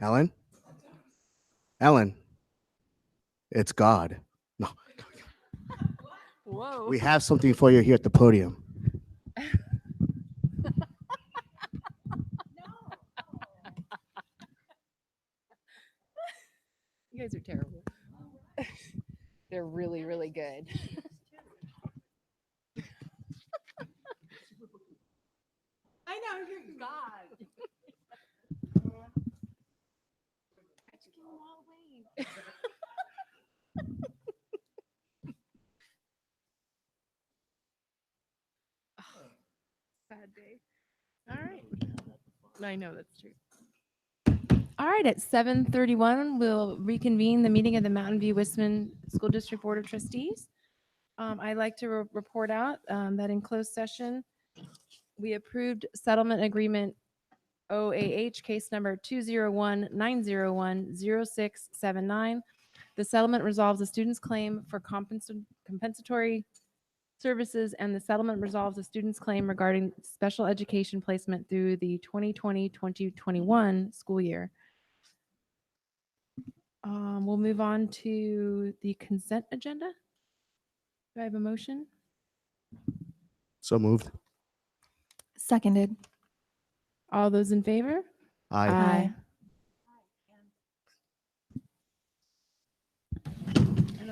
Ellen? Ellen, it's God. No, Whoa. we have something for you here at the podium. You guys are terrible. They're really, really good. I know, you're God. How'd you give them all away? Sad day. All right. I know that's true. All right, at 7:31, we'll reconvene the meeting of the Mountain View Wisman School District Board of Trustees. I'd like to report out that in closed session, we approved settlement agreement OAH case number 201-901-0679. The settlement resolves the student's claim for compensatory services, and the settlement resolves the student's claim regarding special education placement through the 2020-2021 school year. We'll move on to the consent agenda. Do I have a motion? So moved. Seconded. All those in favor? Aye.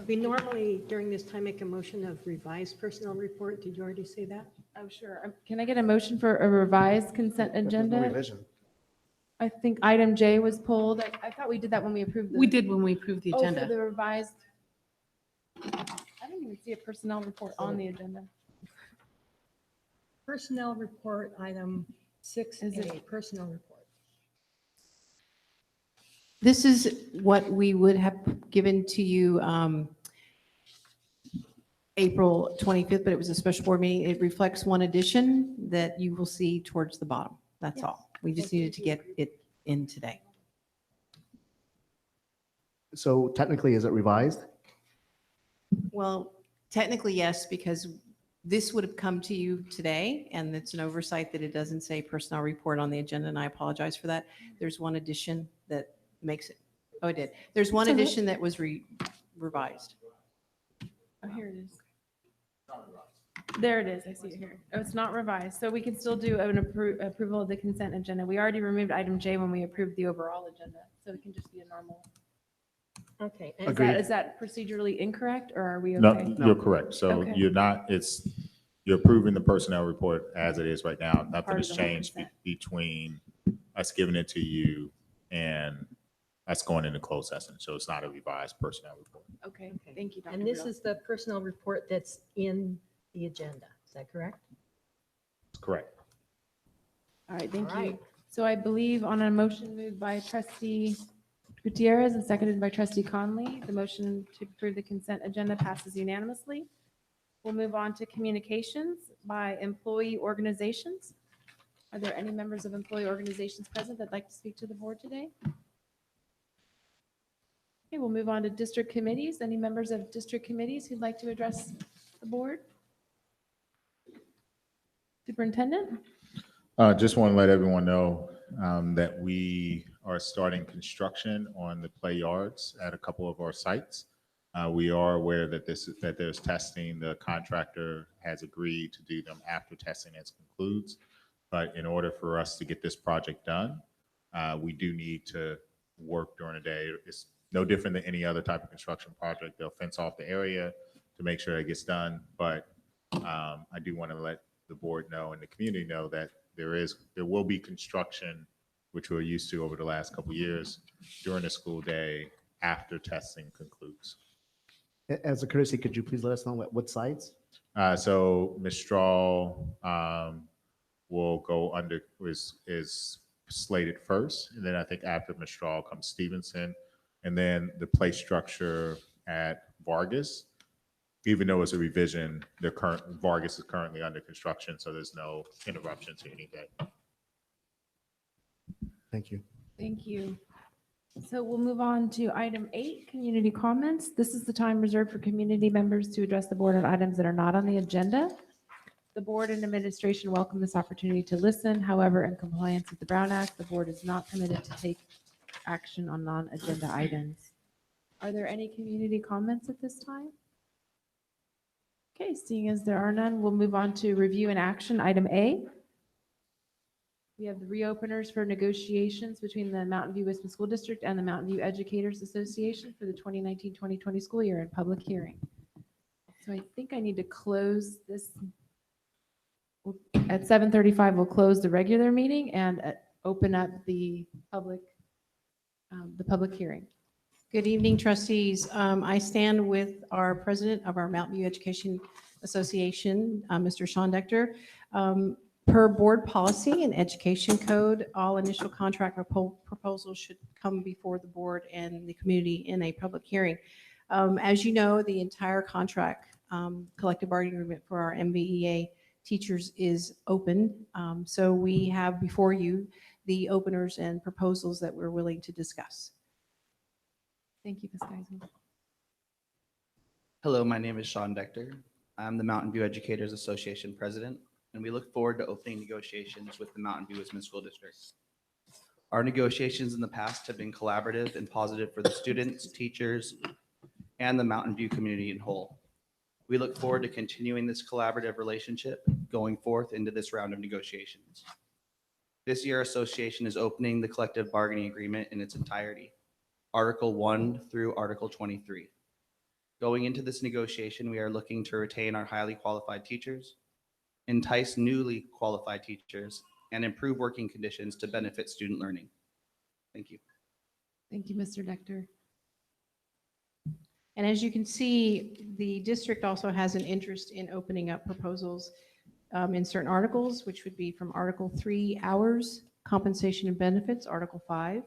We normally, during this time, make a motion of revised personnel report. Did you already say that? Oh, sure. Can I get a motion for a revised consent There's no agenda? revision. I think item J was pulled. I thought we did that when we approved the. We did when we approved the Oh, for agenda. the revised. I didn't even see a personnel report on the agenda. Personnel report, item Is 6A, it- personnel report. This is what we would have given to you April 25th, but it was a special board meeting. It reflects one addition that you will see towards the bottom. That's all. We just needed to get it in today. So technically, is it revised? Well, technically, yes, because this would have come to you today, and it's an oversight that it doesn't say personnel report on the agenda, and I apologize for that. There's one addition that makes it, oh, it did. There's one So what- addition that was revised. Oh, here it is. There it is. I see it here. Oh, it's not revised. So we can still do an approval of the consent agenda. We already removed item J when we approved the overall agenda. So it can just be a normal. Okay. Is Agreed. that, is that procedurally incorrect or are we No, okay? you're correct. So Okay. you're approving the personnel report as it is right now. Nothing Part of has the whole changed consent. between us giving it to you and us going into closed session. So it's not a revised personnel report. Okay, thank you, Dr. And this Rudolph. is the personnel report that's in the agenda. Is that correct? It's correct. All right, thank All you. right. So I believe on a motion moved by trustee Gutierrez and seconded by trustee Conley, the motion to approve the consent agenda passes unanimously. We'll move on to communications by employee organizations. Are there any members of employee organizations present that'd like to speak to the board today? Okay, we'll move on to district committees. Any members of district committees who'd like to address the board? Superintendent? Just want to let everyone know that we are starting construction on the play yards at a couple of our sites. We are aware that there's testing. The contractor has agreed to do them after testing concludes. But in order for us to get this project done, we do need to work during the day. It's no different than any other type of construction project. They'll fence off the area to make sure it gets done. But I do want to let the board know and the community know that there will be construction, which we're used to over the last couple of years, during the school day after testing concludes. As a courtesy, could you please let us know what sites? So Mistral will go under, is slated first. And then I think after Mistral comes Stevenson. And then the play structure at Vargas, even though it's a revision, Vargas is currently under construction, so there's no interruption to anything. Thank you. Thank you. So we'll move on to item 8, community comments. This is the time reserved for community members to address the board on items that are not on the agenda. The board and administration welcome this opportunity to listen. However, in compliance with the Brown Act, the board is not permitted to take action on non-agenda items. Are there any community comments at this time? Okay, seeing as there are none, we'll move on to review and action. Item A. We have the reopeners for negotiations between the Mountain View Wisdom School District and the Mountain View Educators Association for the 2019-2020 school year in public hearing. So I think I need to close this. At 7:35, we'll close the regular meeting and open up the public hearing. Good evening, trustees. I stand with our president of our Mountain View Education Association, Mr. Sean Dector. Per board policy and education code, all initial contract proposals should come before the board and the community in a public hearing. As you know, the entire contract, collective bargaining agreement for our MVEA teachers is open. So we have before you the openers and proposals that we're willing to discuss. Thank you, Ms. Geisel. Hello, my name is Sean Dector. I'm the Mountain View Educators Association president, and we look forward to opening negotiations with the Mountain View Wisdom School District. Our negotiations in the past have been collaborative and positive for the students, teachers, and the Mountain View community in whole. We look forward to continuing this collaborative relationship going forth into this round of negotiations. This year, our association is opening the collective bargaining agreement in its entirety, Article 1 through Article 23. Going into this negotiation, we are looking to retain our highly qualified teachers, entice newly qualified teachers, and improve working conditions to benefit student learning. Thank you. Thank you, Mr. Dector. And as you can see, the district also has an interest in opening up proposals in certain articles, which would be from Article 3, hours, compensation and benefits, Article 5,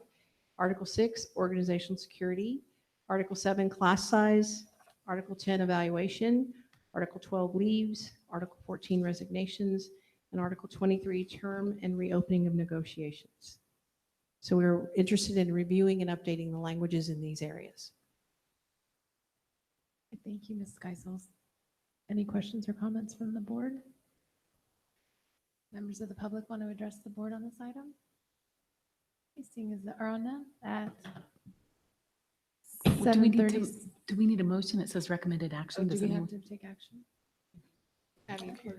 Article 6, organizational security, Article 7, class size, Article 10, evaluation, Article 12, leaves, Article 14, resignations, and Article 23, term and reopening of negotiations. So we're interested in reviewing and updating the languages in these areas. Thank you, Ms. Geisel. Any questions or comments from the board? Members of the public want to address the board on this item? Seeing as there are none at Do we need 7:30. to, do we need a motion that says recommended Oh, action? do Does we have anyone? to take action?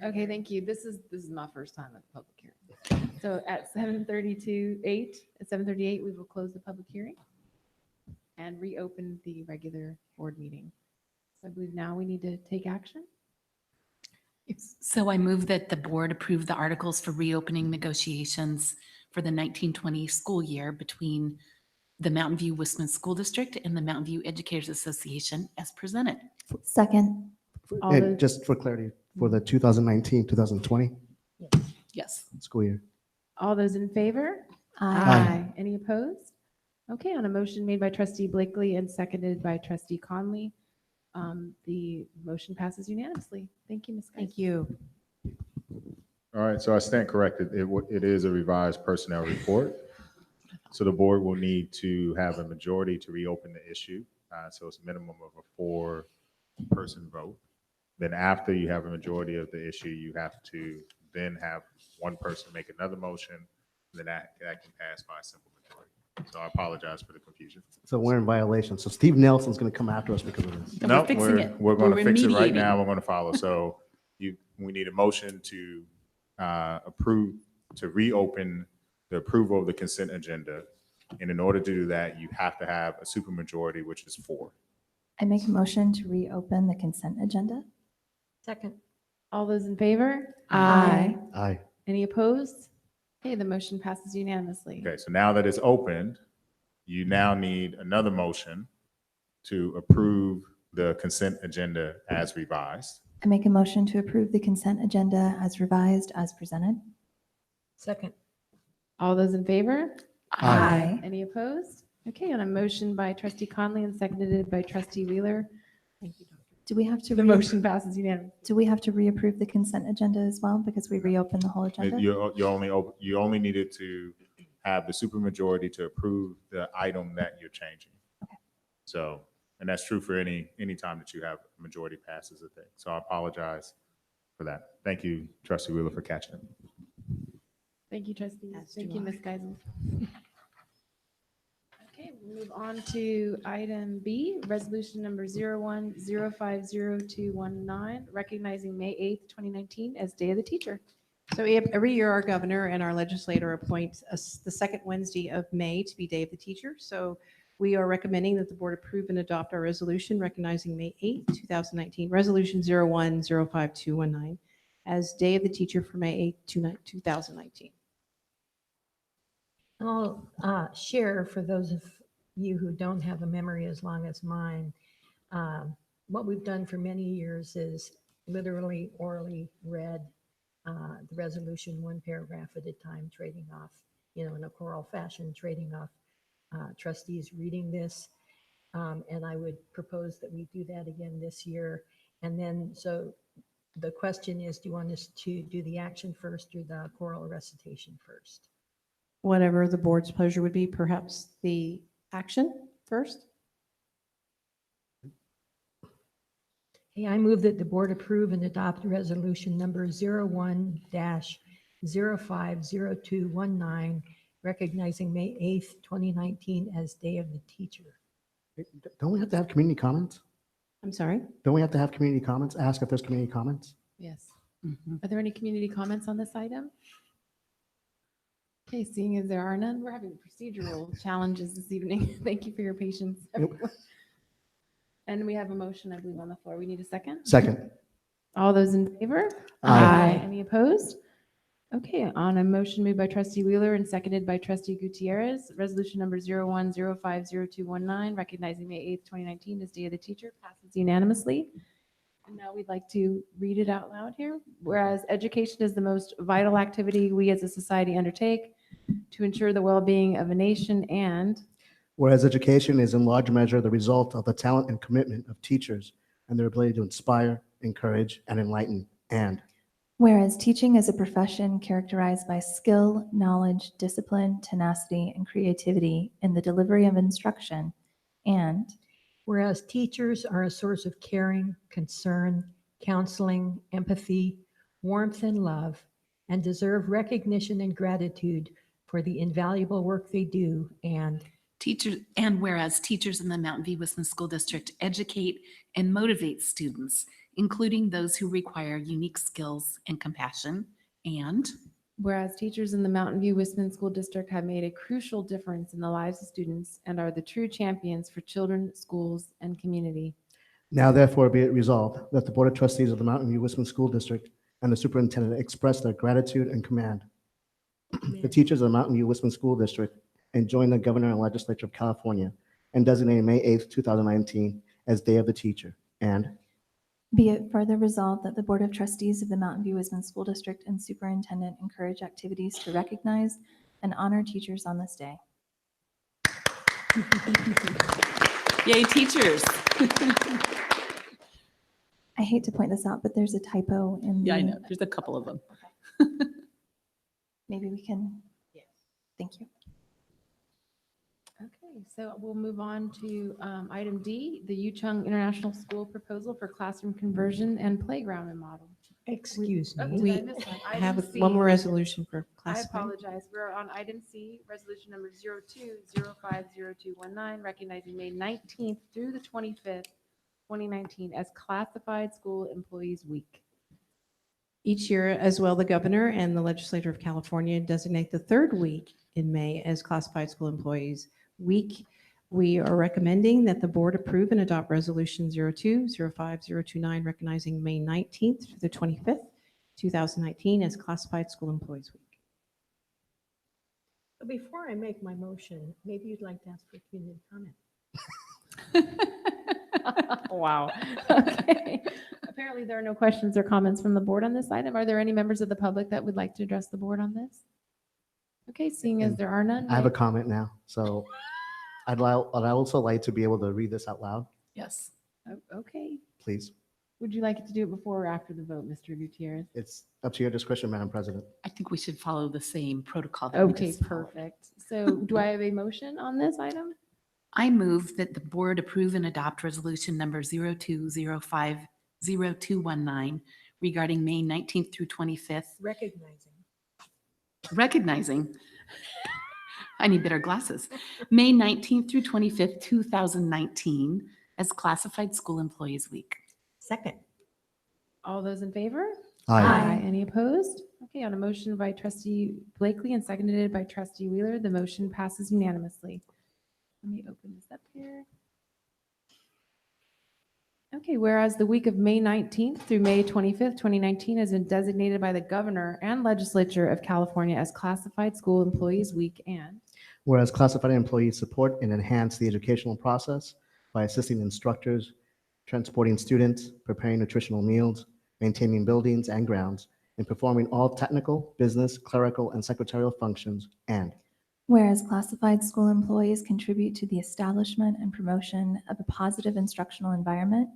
Okay, thank you. This is my first time at the public hearing. So at 7:38, we will close the public hearing and reopen the regular board meeting. So I believe now we need to take action. So I move that the board approve the articles for reopening negotiations for the 1920 school year between the Mountain View Wisdom School District and the Mountain View Educators Association as presented. Second. All the- And just for clarity, for the 2019, 2020 Yes. school year. All those in favor? Aye. Any opposed? Okay, on a motion made by trustee Blakely and seconded by trustee Conley, the motion passes unanimously. Thank you, Ms. Geisel. Thank you. All right, so I stand corrected. It is a revised personnel report. So the board will need to have a majority to reopen the issue. So it's a minimum of a 4-person vote. Then after you have a majority of the issue, you have to then have one person make another motion, and then that can pass by a simple majority. So I apologize for the confusion. So we're in violation. So Steve Nelson's going to come after us because of this. And No, we're fixing it. We're going to fix it right remediating. now. We're going to follow. So we need a motion to approve, to reopen the approval of the consent agenda. And in order to do that, you have to have a supermajority, which is 4. I make a motion to reopen the consent agenda. Second. All those in favor? Aye. Aye. Any opposed? Okay, the motion passes unanimously. Okay, so now that it's opened, you now need another motion to approve the consent agenda as revised. I make a motion to approve the consent agenda as revised as presented. Second. All those in favor? Aye. Any opposed? Okay, on a motion by trustee Conley and seconded by trustee Wheeler, Do we have to, the motion passes unanimously. do we have to reapprove the consent agenda as well because we reopened the whole agenda? You only needed to have the supermajority to approve the item that you're changing. Okay. So, and that's true for any time that you have a majority passes a thing. So I apologize for that. Thank you, trustee Wheeler, for catching it. Thank you, trustees. As Thank do you, I. Ms. Geisel. Okay, Move on to item B, resolution number 01050219, recognizing May 8th, 2019 as Day of the Teacher. So every year, our governor and our legislator appoint us the second Wednesday of May to be Day of the Teacher. So we are recommending that the board approve and adopt our resolution recognizing May 8, 2019, Resolution 01052219, as Day of the Teacher for May 8, 2019. I'll share for those of you who don't have a memory as long as mine. What we've done for many years is literally orally read the resolution one paragraph at a time, trading off, in a choral fashion, trading off trustees reading this. And I would propose that we do that again this year. And then, so the question is, do you want us to do the action first or the choral recitation first? Whatever the board's pleasure would be, perhaps the action first. Hey, I move that the board approve and adopt resolution number 01-050219, recognizing May 8th, 2019 as Day of the Teacher. Don't we have to have community comments? I'm sorry. Don't we have to have community comments? Ask if there's community comments? Yes. Mhm. Are there any community comments on this item? Okay, seeing as there are none, we're having procedural challenges this evening. Thank you for your patience, everyone. And we have a motion, I believe, on the floor. We need a second. Second. All those in favor? Aye. Any opposed? Okay, on a motion moved by trustee Wheeler and seconded by trustee Gutierrez, resolution number 01050219, recognizing May 8th, 2019 as Day of the Teacher, passes unanimously. And now we'd like to read it out loud here. Whereas education is the most vital activity we as a society undertake to ensure the well-being of a nation, and Whereas education is in large measure the result of the talent and commitment of teachers and their ability to inspire, encourage, and enlighten. And Whereas teaching is a profession characterized by skill, knowledge, discipline, tenacity, and creativity in the delivery of instruction. And Whereas teachers are a source of caring, concern, counseling, empathy, warmth, and love, and deserve recognition and gratitude for the invaluable work they do. And Whereas teachers in the Mountain View Wisdom School District educate and motivate students, including those who require unique skills and compassion. And whereas teachers in the Mountain View Wisdom School District have made a crucial difference in the lives of students and are the true champions for children, schools, and community. now therefore be it resolved that the Board of Trustees of the Mountain View Wisdom School District and the superintendent express their gratitude and command. The teachers of the Mountain View Wisdom School District and join the Governor and Legislature of California and designate May 8th, 2019 as Day of the Teacher. And be it further resolved that the Board of Trustees of the Mountain View Wisdom School District and Superintendent encourage activities to recognize and honor teachers on this day. yay, teachers. I hate to point this out, but there's a typo in Yeah, I the- know. There's a couple of them. Maybe we can. Thank you. Okay, so we'll move on to item D, the Yucheng International School proposal for classroom conversion and playground remodel. excuse Oh, me. did I We miss one? have Item C. one more resolution for I classified. apologize. We're on item C, resolution number 02050219, recognizing May 19th through the 25th, 2019 as Classified School Employees Week. Each year as well, the governor and the legislature of California designate the third week in May as Classified School Employees Week. We are recommending that the board approve and adopt resolution 02050229, recognizing May 19th through the 25th, 2019 as Classified School Employees Week. But before I make my motion, maybe you'd like to ask for community comment. Wow. Okay. Apparently there are no questions or comments from the board on this item. Are there any members of the public that would like to address the board on this? Okay, seeing as there are none. I have a comment now. So I'd also like to be able to read this out loud, Yes. Okay. please. Would you like to do it before or after the vote, Mr. Gutierrez? It's up to your discretion, Madam President. I think we should follow the same protocol. that we Okay, just followed. perfect. So do I have a motion on this item? I move that the board approve and adopt resolution number 02050219 regarding May 19th through 25th, Recognizing. recognizing I need better glasses. May 19th through 25th, 2019 as Classified School Employees Week. Second. All those in favor? Aye. Any opposed? Okay, on a motion by trustee Blakely and seconded by trustee Wheeler, the motion passes unanimously. Let me open this up here. Okay, whereas the week of May 19th through May 25th, 2019 has been designated by the governor and legislature of California as Classified School Employees Week, and Whereas classified employees support and enhance the educational process by assisting instructors, transporting students, preparing nutritional meals, maintaining buildings and grounds, and performing all technical, business, clerical, and secretarial functions, and Whereas classified school employees contribute to the establishment and promotion of a positive instructional environment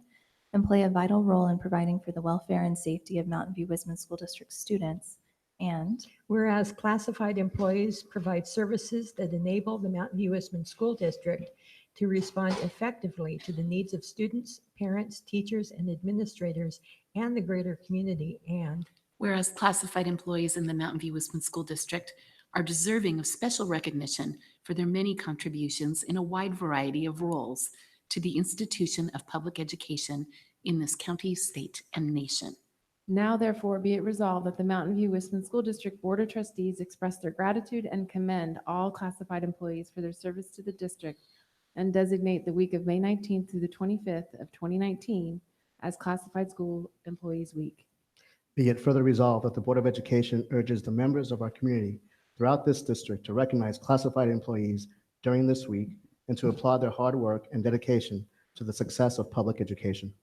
and play a vital role in providing for the welfare and safety of Mountain View Wisdom School District students. And Whereas classified employees provide services that enable the Mountain View Eastman School District to respond effectively to the needs of students, parents, teachers, and administrators, and the greater community. And Whereas classified employees in the Mountain View Wisdom School District are deserving of special recognition for their many contributions in a wide variety of roles to the institution of public education in this county, state, and nation. now therefore be it resolved that the Mountain View Wisdom School District Board of Trustees express their gratitude and commend all classified employees for their service to the district and designate the week of May 19th through the 25th of 2019 as Classified School Employees Week. be it further resolved that the Board of Education urges the members of our community throughout this district to recognize classified employees during this week and to applaud their hard work and dedication to the success of public education.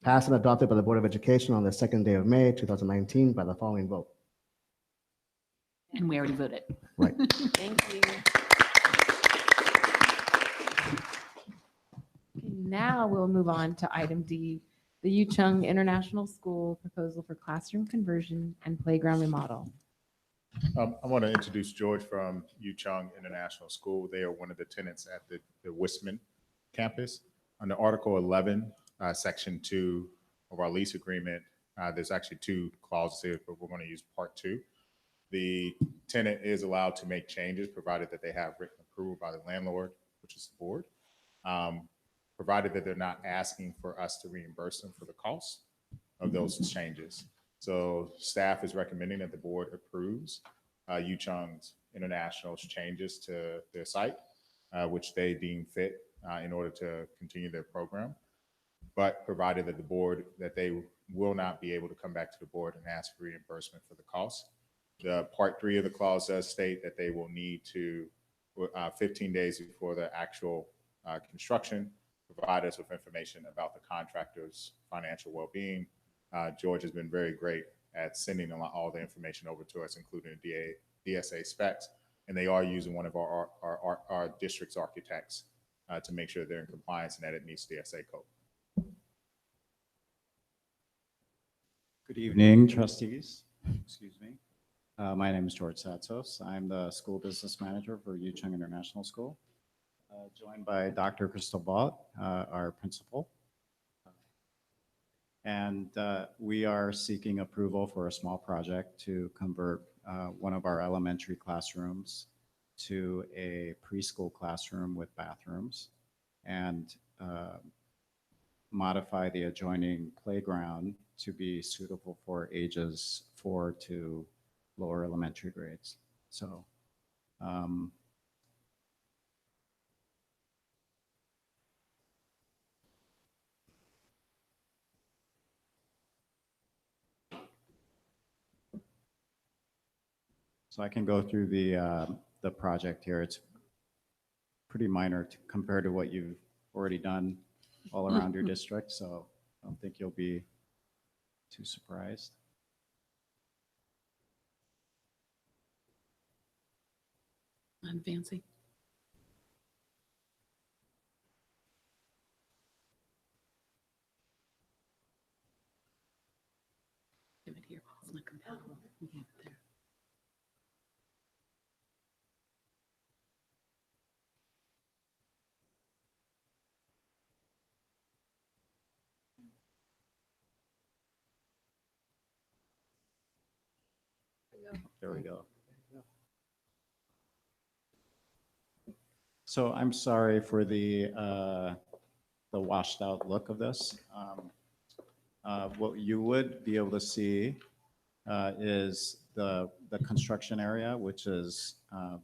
Passed and adopted by the Board of Education on the second day of May, 2019 by the following vote. And we already voted. Right. Thank you. Okay, now we'll move on to item D, the Yucheng International School proposal for classroom conversion and playground remodel. I want to introduce George from Yucheng International School. They are one of the tenants at the Wisman campus. Under Article 11, Section 2 of our lease agreement, there's actually two clauses here, but we're going to use Part 2. The tenant is allowed to make changes, provided that they have written approval by the landlord, which is the board, provided that they're not asking for us to reimburse them for the cost of those changes. So staff is recommending that the board approves Yucheng's International's changes to their site, which they deem fit in order to continue their program, but provided that the board, that they will not be able to come back to the board and ask for reimbursement for the cost. The Part 3 of the clause does state that they will need to, 15 days before the actual construction, provide us with information about the contractor's financial well-being. George has been very great at sending all the information over to us, including DSA specs, and they are using one of our district's architects to make sure they're in compliance and that it meets DSA code. Good evening, trustees. Excuse me. My name is George Satsos. I'm the school business manager for Yucheng International School, joined by Dr. Crystal Bott, our principal. And we are seeking approval for a small project to convert one of our elementary classrooms to a preschool classroom with bathrooms and modify the adjoining playground to be suitable for ages 4 to lower elementary grades. So I can go through the project here. It's pretty minor compared to what you've already done all around your district, so I don't think you'll be too surprised. I'm fancy. Give it here. It's not compatible. You have it there. There we go. So I'm sorry for the washed out look of this. What you would be able to see is the construction area, which is on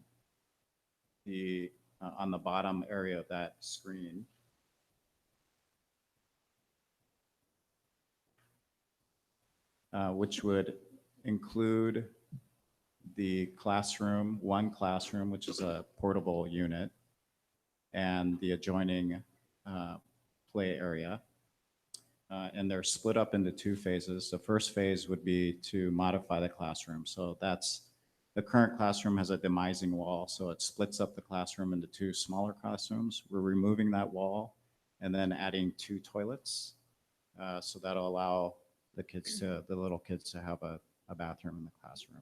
the bottom area of that screen. Which would include the classroom, one classroom, which is a portable unit, and the adjoining play area. And they're split up into two phases. The first phase would be to modify the classroom. So the current classroom has a demising wall, so it splits up the classroom into two smaller classrooms. We're removing that wall and then adding 2 toilets. So that'll allow the little kids to have a bathroom in the classroom.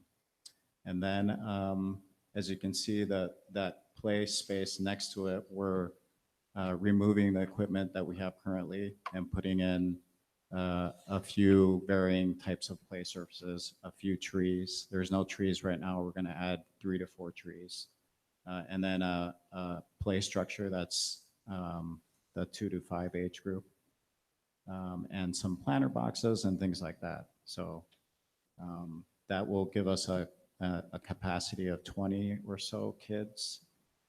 And then, as you can see, that play space next to it, we're removing the equipment that we have currently and putting in a few varying types of play surfaces, a few trees. There's no trees right now. We're going to add 3 to 4 trees. And then a play structure that's the 2 to 5 age group. And some planter boxes and things like that. So that will give us a capacity of 20 or so kids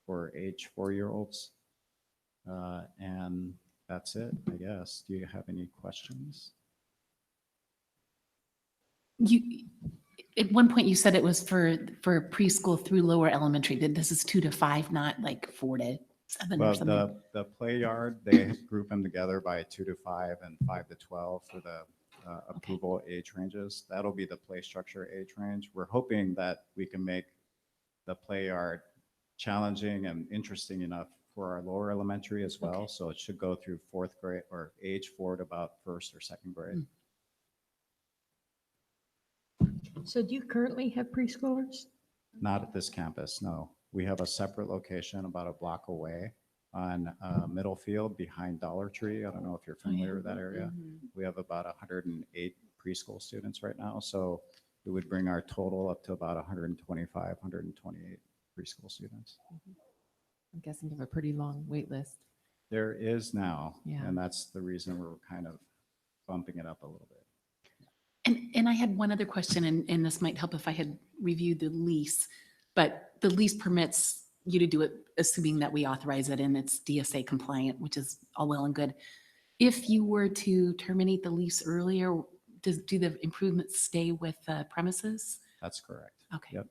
for age 4-year-olds. And that's it, I guess. Do you have any questions? At one point you said it was for preschool through lower elementary, that this is 2 to 5, not like 4 to 7 or Well, something. the play yard, they group them together by 2 to 5 and 5 to 12 for the approval age ranges. That'll be the play structure age range. We're hoping that we can make the play yard challenging and interesting enough for our lower elementary as well. Okay. So it should go through 4th grade or age 4 to about 1st or 2nd grade. So do you currently have preschoolers? Not at this campus, no. We have a separate location about a block away on Middlefield behind Dollar Tree. I don't know if you're familiar with that area. We have about 108 preschool students right now. So it would bring our total up to about 125, 128 preschool students. I'm guessing you have a pretty long wait list. There is now, Yeah. and that's the reason we're kind of bumping it up a little bit. And I had one other question, and this might help if I had reviewed the lease, but the lease permits you to do it, assuming that we authorize it and it's DSA compliant, which is all well and good. If you were to terminate the lease earlier, do the improvements stay with the premises? That's correct. Okay. Yep.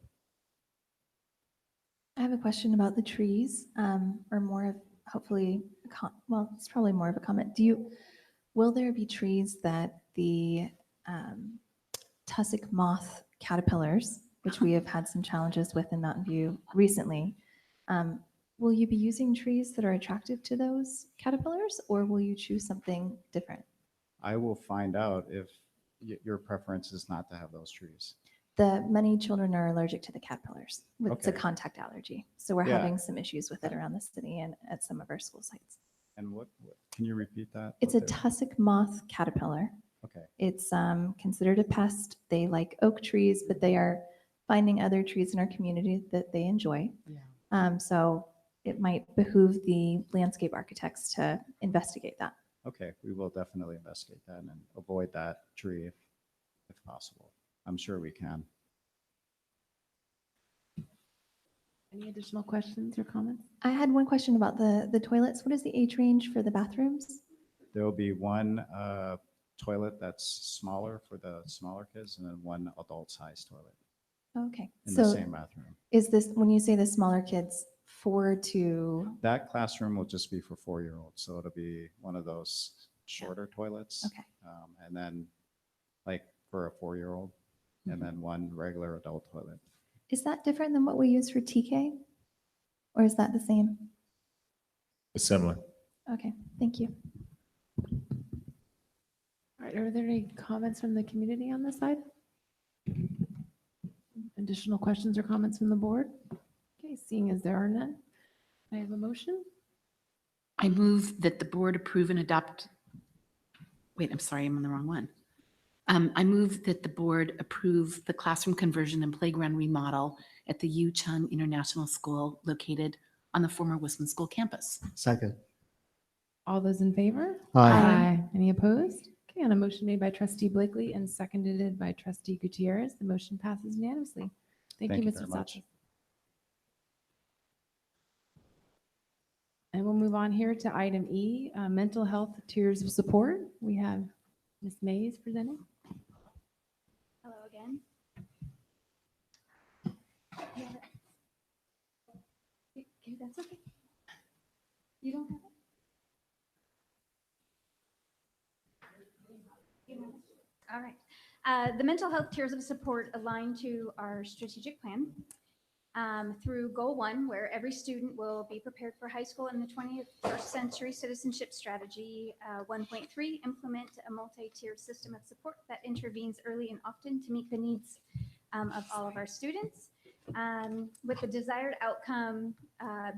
I have a question about the trees, or more of hopefully, well, it's probably more of a comment. Will there be trees that the tussock moth caterpillars, which we have had some challenges with in Mountain View recently, will you be using trees that are attractive to those caterpillars, or will you choose something different? I will find out if your preference is not to have those trees. Many children are allergic to the caterpillars. It's a Okay. contact allergy. So we're Yeah. having some issues with it around the city and at some of our school sites. And what can you repeat that? It's What a the- tussock moth caterpillar. Okay. It's considered a pest. They like oak trees, but they are finding other trees in our community that they enjoy. Yeah. So it might behoove the landscape architects to investigate that. Okay, we will definitely investigate that and avoid that tree if possible. I'm sure we can. Any additional questions or comments? I had one question about the toilets. What is the age range for the bathrooms? There will be one toilet that's smaller for the smaller kids and then one adult-sized toilet Okay. in the So same bathroom. is this, when you say the smaller kids, 4 to, That classroom will just be for 4-year-olds, so it'll be one of those shorter toilets. okay. And then like for a 4-year-old, and then one regular adult toilet. Is that different than what we use for TK? Or is that the same? It's similar. Okay, thank you. All right, are there any comments from the community on this side? Additional questions or comments from the board? Okay, seeing as there are none, I have a motion. I move that the board approve and adopt, wait, I'm sorry, I'm on the wrong one. I move that the board approve the classroom conversion and playground remodel at the Yu Chung International School located on the former Wisman School campus. Second. All those in favor? Aye. Any opposed? Okay, on a motion made by trustee Blakely and seconded by trustee Gutierrez, the motion passes unanimously. Thank you, Thank you Mr. very much. Satos. And we'll move on here to item E, mental health tiers of support. We have Ms. Mays presenting. Hello again. Okay, that's okay. You don't have it? You don't have it? All right. The mental health tiers of support align to our strategic plan through Goal 1, where every student will be prepared for high school in the 21st century citizenship strategy. 1.3, implement a multi-tiered system of support that intervenes early and often to meet the needs of all of our students, with the desired outcome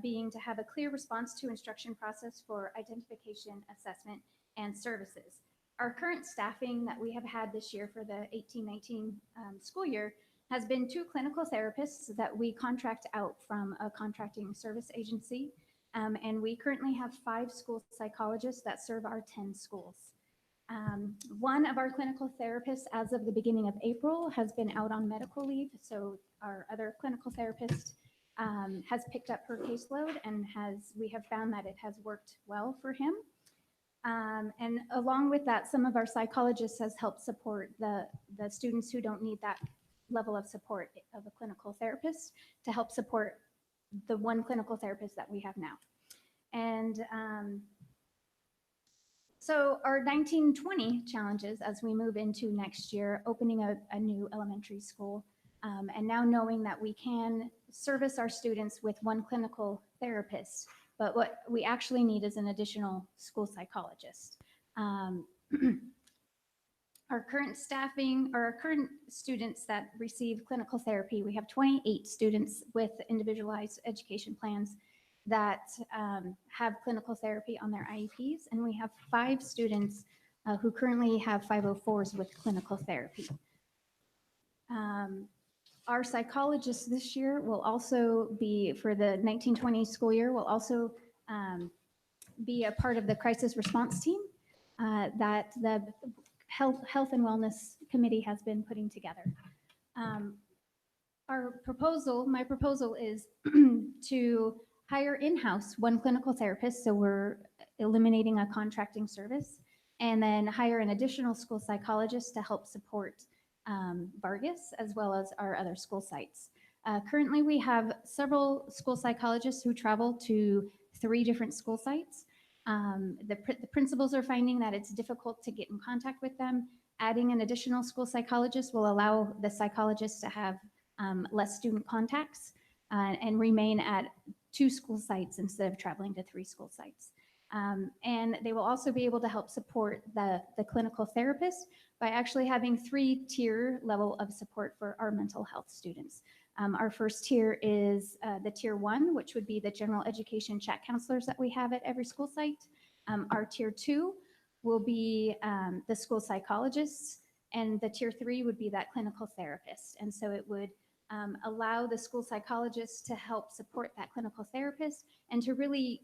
being to have a clear response to instruction process for identification, assessment, and services. Our current staffing that we have had this year for the 18-19 school year has been 2 clinical therapists that we contract out from a contracting service agency. And we currently have 5 school psychologists that serve our 10 schools. One of our clinical therapists, as of the beginning of April, has been out on medical leave. So our other clinical therapist has picked up her caseload, and we have found that it has worked well for him. And along with that, some of our psychologists has helped support the students who don't need that level of support of a clinical therapist to help support the one clinical therapist that we have now. And so our 1920 challenges as we move into next year, opening a new elementary school, and now knowing that we can service our students with one clinical therapist, but what we actually need is an additional school psychologist. Our current staffing, or our current students that receive clinical therapy, we have 28 students with individualized education plans that have clinical therapy on their IEPs, and we have 5 students who currently have 504s with clinical therapy. Our psychologists this year will also be, for the 1920 school year, will also be a part of the crisis response team that the Health and Wellness Committee has been putting together. My proposal is to hire in-house one clinical therapist, so we're eliminating a contracting service, and then hire an additional school psychologist to help support Vargas as well as our other school sites. Currently, we have several school psychologists who travel to 3 different school sites. The principals are finding that it's difficult to get in contact with them. Adding an additional school psychologist will allow the psychologists to have less student contacts and remain at 2 school sites instead of traveling to 3 school sites. And they will also be able to help support the clinical therapist by actually having 3-tier level of support for our mental health students. Our first tier is the tier 1, which would be the general education chat counselors that we have at every school site. Our tier 2 will be the school psychologists, and the tier 3 would be that clinical therapist. And so it would allow the school psychologists to help support that clinical therapist and to really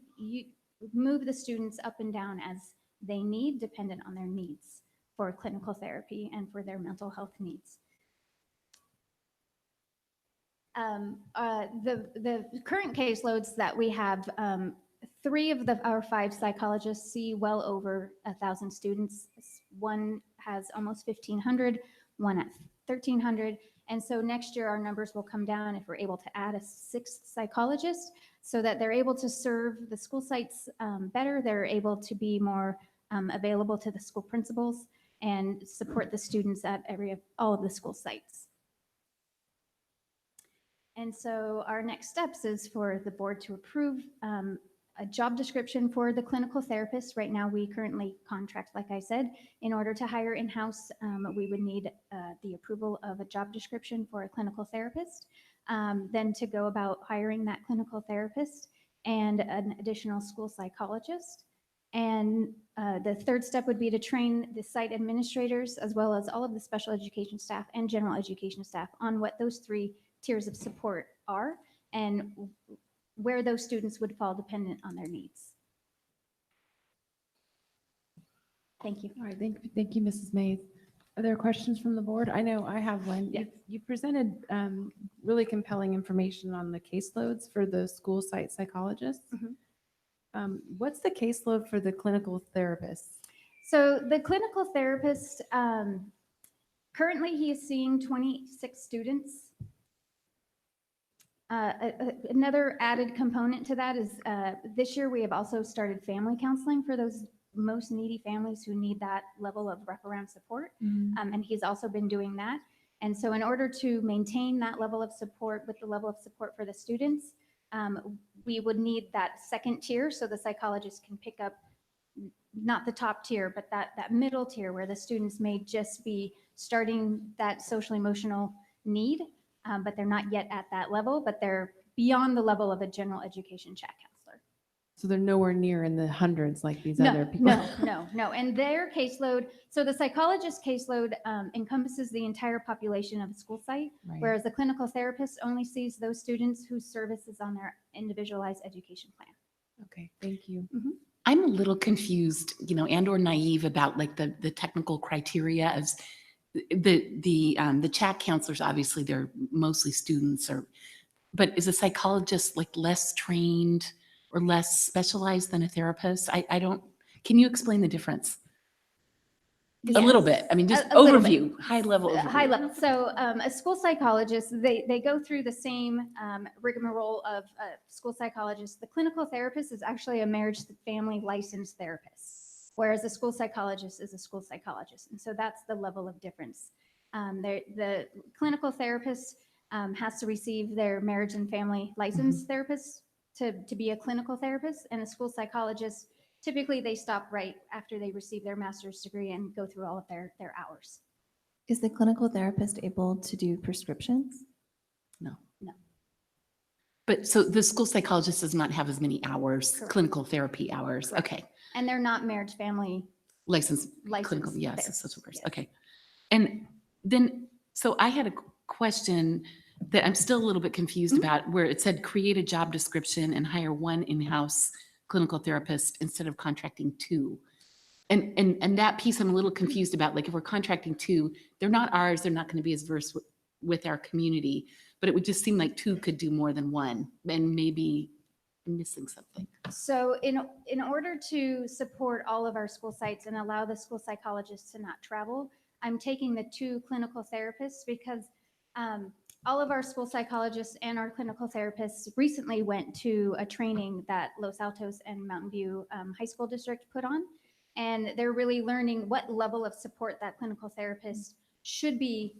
move the students up and down as they need, dependent on their needs for clinical therapy and for their mental health needs. The current caseloads that we have, 3 of our 5 psychologists see well over 1,000 students. One has almost 1,500, one at 1,300. And so next year our numbers will come down if we're able to add a 6th psychologist so that they're able to serve the school sites better. They're able to be more available to the school principals and support the students at all of the school sites. And so our next steps is for the board to approve a job description for the clinical therapist. Right now, we currently contract, like I said. In order to hire in-house, we would need the approval of a job description for a clinical therapist, then to go about hiring that clinical therapist and an additional school psychologist. And the third step would be to train the site administrators as well as all of the special education staff and general education staff on what those 3 tiers of support are and where those students would fall dependent on their needs. Thank you. All right, thank you, Mrs. Mays. Are there questions from the board? I know I have one. Yes. You presented really compelling information on the caseloads for the school site psychologists. What's the caseload for the clinical therapists? So the clinical therapist, currently he is seeing 26 students. Another added component to that is this year we have also started family counseling for those most needy families who need that level of wraparound support. And he's also been doing that. And so in order to maintain that level of support with the level of support for the students, we would need that second tier so the psychologist can pick up not the top tier, but that middle tier where the students may just be starting that social emotional need, but they're not yet at that level, but they're beyond the level of a general education chat counselor. So they're nowhere near in the hundreds like these other people. No. And their caseload, so the psychologist caseload encompasses the entire population of a school site, Right. whereas the clinical therapist only sees those students whose service is on their individualized education plan. Okay, thank you. I'm a little confused, and or naive about like the technical criteria as the chat counselors, obviously they're mostly students but is a psychologist like less trained or less specialized than a therapist? Can you explain the difference? A little bit. I mean, just A little bit. overview, high level overview. High level. So a school psychologist, they go through the same rigmarole of a school psychologist. The clinical therapist is actually a marriage family licensed therapist, whereas a school psychologist is a school psychologist. And so that's the level of difference. The clinical therapist has to receive their marriage and family licensed therapist to be a clinical therapist, and a school psychologist, typically they stop right after they receive their master's degree and go through all of their hours. Is the clinical therapist able to do prescriptions? No. No. But so the school psychologist does not have as many hours, Correct. clinical therapy hours. Correct. Okay. And they're not marriage family Licensed clinical, licensed. yes, therapists. social workers. Yes. Okay. And then, so I had a question that I'm still a little bit confused about, where it said create a job description and hire one in-house clinical therapist instead of contracting two. And that piece I'm a little confused about. Like if we're contracting two, they're not ours, they're not going to be as versed with our community, but it would just seem like two could do more than one, and maybe I'm missing something. So in order to support all of our school sites and allow the school psychologists to not travel, I'm taking the two clinical therapists because all of our school psychologists and our clinical therapists recently went to a training that Los Altos and Mountain View High School District put on. And they're really learning what level of support that clinical therapist should be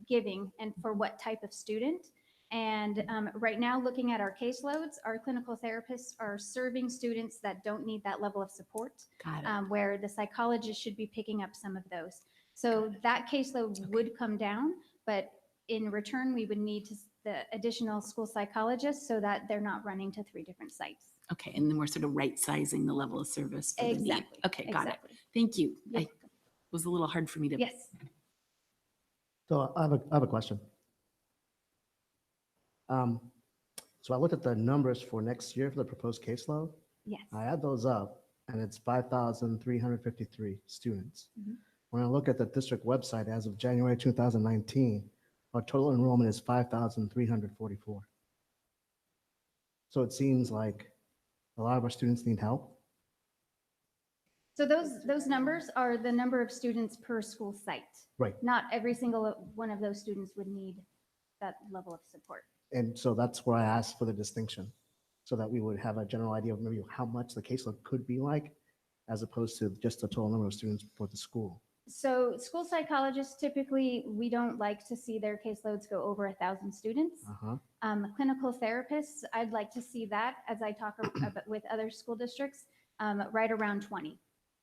giving and for what type of student. And right now, looking at our caseloads, our clinical therapists are serving students that don't need that level of support, Got it. where the psychologist should be picking up some of those. So that caseload would come down, but in return, we would need the additional school psychologists so that they're not running to 3 different sites. Okay, and then we're sort of right sizing the level of service for the need. Exactly. Okay, got it. Exactly. Thank you. You're It was a little hard for me to. Yes. So I have a question. So I looked at the numbers for next year for the proposed caseload. Yes. I add those up and it's 5,353 students. Mhm. When I look at the district website as of January 2019, our total enrollment is 5,344. So it seems like a lot of our students need help. So those numbers are the number of students per school site. Right. Not every single one of those students would need that level of support. And so that's where I asked for the distinction, so that we would have a general idea of maybe how much the caseload could be like, as opposed to just the total number of students for the school. So school psychologists, typically, we don't like to see their caseloads go over 1,000 students. Uh-huh. Clinical therapists, I'd like to see that as I talk about with other school districts, right around 20,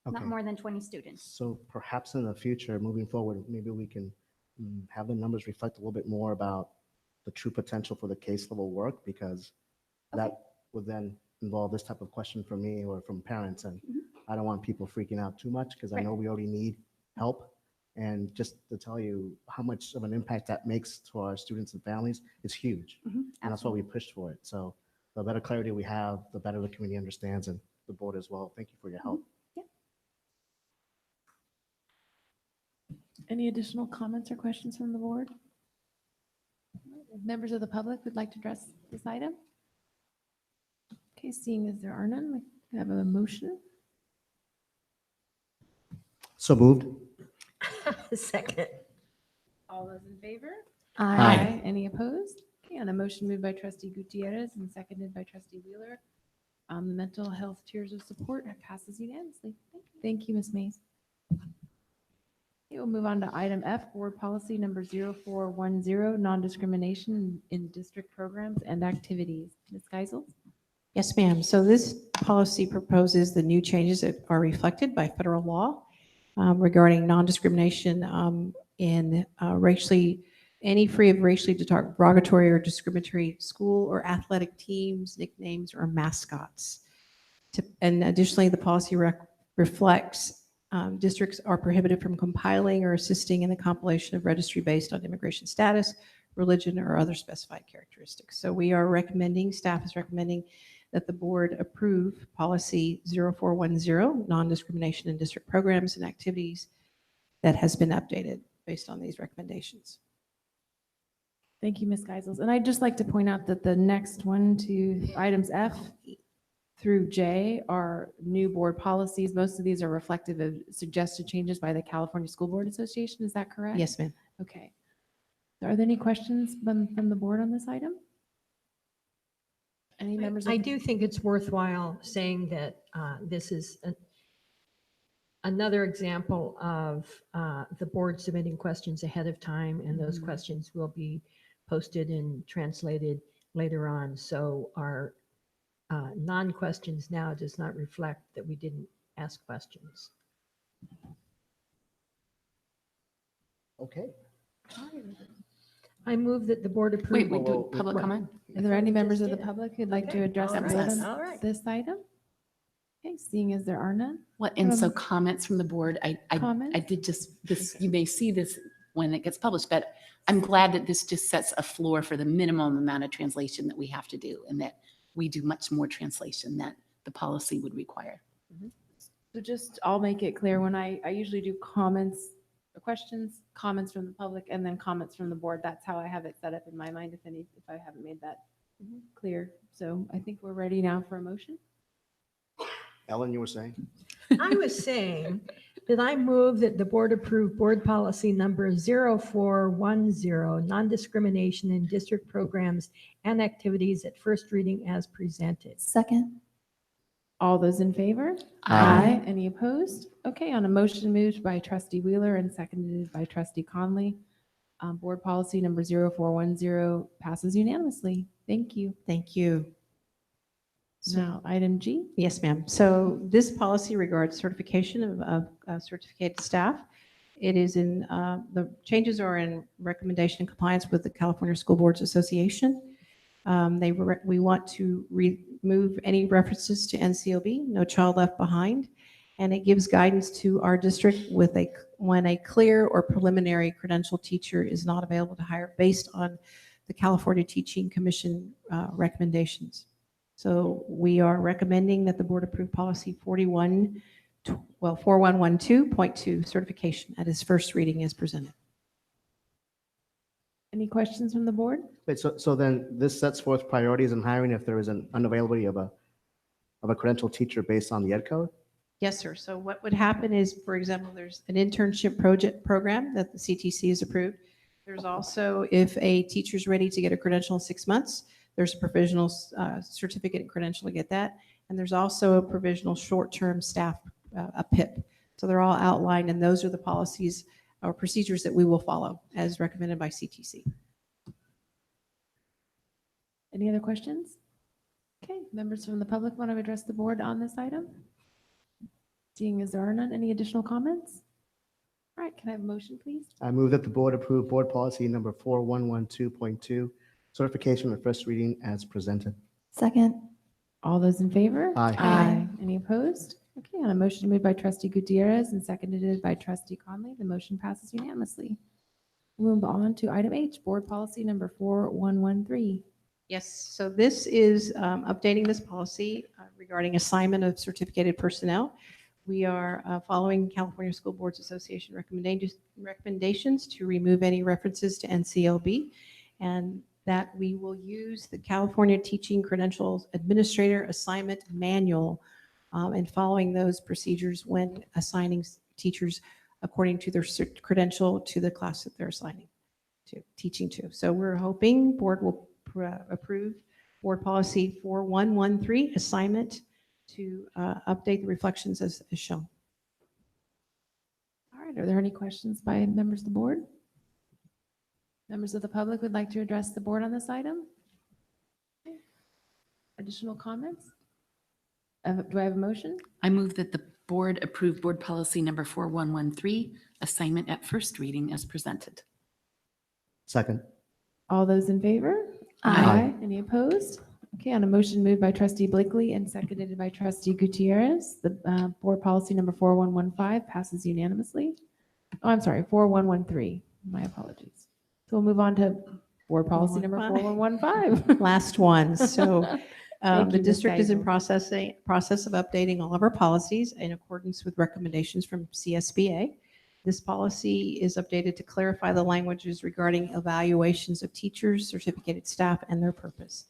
not Okay. more than 20 students. So perhaps in the future, moving forward, maybe we can have the numbers reflect a little bit more about the true potential for the case level work, because that would then involve this type of question from me or from parents. And I don't want people freaking out too much, because I know we already need help. And just to tell you how much of an impact that makes to our students and families is huge. And that's why we pushed for it. So the better clarity we have, the better the community understands and the board as well. Thank you for your help. Any additional comments or questions from the board? If members of the public would like to address this item? Okay, seeing as there are none, we have a motion. So moved. Second. All those in favor? Aye. Any opposed? Okay, on a motion moved by trustee Gutierrez and seconded by trustee Wheeler. The mental health tiers of support passes unanimously. Thank you, Ms. Mays. Okay, we'll move on to item F, board policy number 0410, non-discrimination in district programs and activities. Ms. Geisel? Yes, ma'am. So this policy proposes the new changes that are reflected by federal law regarding non-discrimination in any free of racially derogatory or discriminatory school or athletic teams, nicknames, or mascots. And additionally, the policy reflects districts are prohibited from compiling or assisting in the compilation of registry based on immigration status, religion, or other specified characteristics. So we are recommending, staff is recommending that the board approve policy 0410, non-discrimination in district programs and activities, that has been updated based on these recommendations. Thank you, Ms. Geisels. And I'd just like to point out that the next one to items F through J are new board policies. Most of these are reflective of suggested changes by the California School Board Association. Is that correct? Yes, ma'am. Okay. Are there any questions from the board on this item? Any members? I do think it's worthwhile saying that this is another example of the board submitting questions ahead of time, and those questions will be posted and translated later on. So our non-questions now does not reflect that we didn't ask questions. Okay. I move that the board approve. Wait, whoa, public wait. comment? Are there any We members just of the did it. public who'd like to Okay. address the That was board us. on All right. this item? Okay, seeing as there are none. Well, and so Um, comments from the board, I Comments? did just, this, you may see this when it gets published, but I'm glad that this just sets a floor for the minimum amount of translation that we have to do, and that we do much more translation that the policy would require. So just, I'll make it clear, when I usually do comments, questions, comments from the public, and then comments from the board. That's how I have it set up in my mind, if I haven't made that clear. So I think we're ready now for a motion. Ellen, you were saying? I was saying that I move that the board approve board policy number 0410, non-discrimination in district programs and activities at first reading as presented. Second. All those in favor? Aye. Any opposed? Okay, on a motion moved by trustee Wheeler and seconded by trustee Conley, board policy number 0410 passes unanimously. Thank you. Thank you. Now, item G. Yes, ma'am. So this policy regards certification of certificated staff. It is in, the changes are in recommendation and compliance with the California School Boards Association. We want to remove any references to NCOB, No Child Left Behind, and it gives guidance to our district when a clear or preliminary credential teacher is not available to hire based on the California Teaching Commission recommendations. So we are recommending that the board approve policy 4112.2 certification at its first reading as presented. Any questions from the board? Wait, so then this sets forth priorities in hiring if there is an unavailability of a credential teacher based on the ed code? Yes, sir. So what would happen is, for example, there's an internship program that the CTC has approved. There's also, if a teacher's ready to get a credential in 6 months, there's a provisional certificate and credential to get that. And there's also a provisional short-term staff, a PIP. So they're all outlined, and those are the policies or procedures that we will follow as recommended by CTC. Any other questions? Okay, members from the public want to address the board on this item? Seeing as there are none, any additional comments? All right, can I have a motion, please? I move that the board approve board policy number 4112.2, certification at first reading as presented. Second. All those in favor? Aye. Any opposed? Okay, on a motion made by trustee Gutierrez and seconded by trustee Conley, the motion passes unanimously. We'll move on to item H, board policy number 4113, Yes, so this is updating this policy regarding assignment of certificated personnel. We are following California School Boards Association recommendations to remove any references to NCLB, and that we will use the California Teaching Credentials Administrator Assignment Manual and following those procedures when assigning teachers according to their credential to the class that they're assigning to, teaching to. So we're hoping board will approve board policy 4113 assignment to update the reflections as shown. All right, are there any questions by members of the board? Members of the public would like to address the board on this item? Additional comments? Do I have a motion? I move that the board approve board policy number 4113, assignment at first reading as presented. Second. All those in favor? Aye. Any opposed? Okay, on a motion moved by trustee Blakely and seconded by trustee Gutierrez, the board policy number 4115 passes unanimously. Oh, I'm sorry, 4113. My apologies. So we'll move on to board policy number 4115. Last one. So Thank the you, Ms. district is in Geisel. process of updating all of our policies in accordance with recommendations from CSBA. This policy is updated to clarify the languages regarding evaluations of teachers, certificated staff, and their purpose.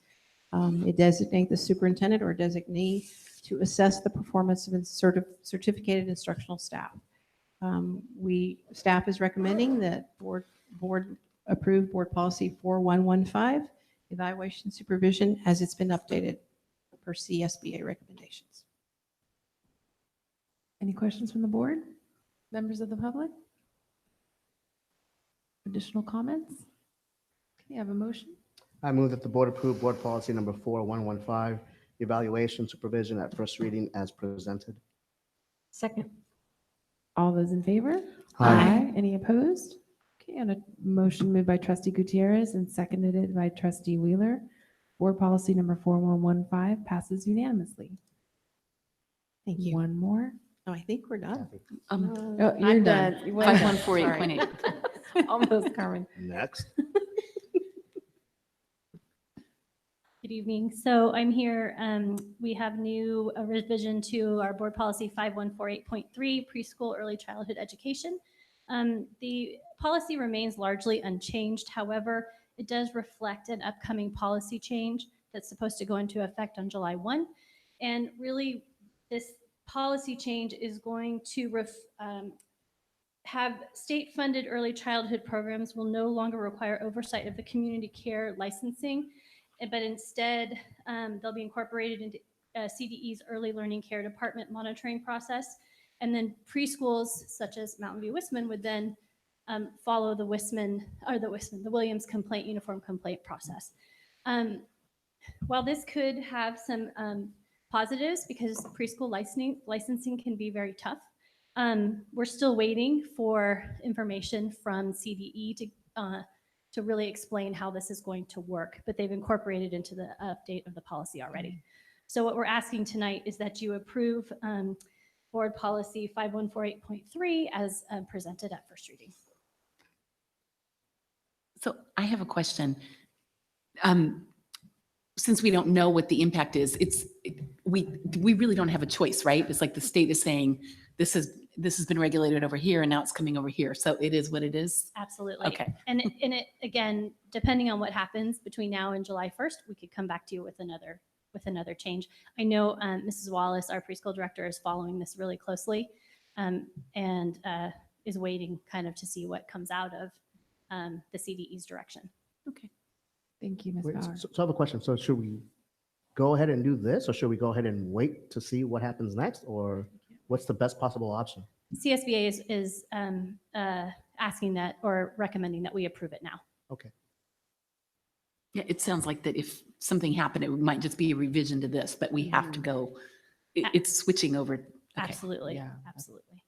It designates the superintendent or designee to assess the performance of certificated instructional staff. Staff is recommending that board approve board policy 4115, evaluation supervision, as it's been updated per CSBA recommendations. Any questions from the board? Members of the public? Additional comments? Okay, I have a motion. I move that the board approve board policy number 4115, evaluation supervision at first reading as presented. Second. All those in favor? Aye. Any opposed? Okay, on a motion moved by trustee Gutierrez and seconded by trustee Wheeler, board policy number 4115 passes unanimously. Thank you. One more. Oh, I think we're done. Um, Oh, you're I'm done. done. You went- 5148.8. Almost, Carmen. Next. Good evening. So I'm here, we have a revision to our board policy 5148.3, preschool early childhood education. The policy remains largely unchanged. However, it does reflect an upcoming policy change that's supposed to go into effect on July 1. And really, this policy change is going to have state-funded early childhood programs will no longer require oversight of the community care licensing, but instead they'll be incorporated into CDE's early learning care department monitoring process. And then preschools such as Mountain View Wisman would then follow the Williams complaint, uniform complaint process. While this could have some positives because preschool licensing can be very tough, we're still waiting for information from CDE to really explain how this is going to work, but they've incorporated into the update of the policy already. So what we're asking tonight is that you approve board policy 5148.3 as presented at first reading. So I have a question. Since we don't know what the impact is, we really don't have a choice, right? It's like the state is saying, this has been regulated over here and now it's coming over here. So it is what it is. Absolutely. Okay. And it again, depending on what happens between now and July 1st, we could come back to you with another change. I know Mrs. Wallace, our preschool director, is following this really closely and is waiting kind of to see what comes out of the CDE's direction. Okay. Thank you, Ms. Wait, Bauer. So I have a question. So should we go ahead and do this, or should we go ahead and wait to see what happens next, or what's the best possible option? CSBA is asking that or recommending that we approve it now. Okay. Yeah, it sounds like that if something happened, it might just be a revision to this, but we have to go, it's switching over. Okay. Absolutely. Yeah. Absolutely.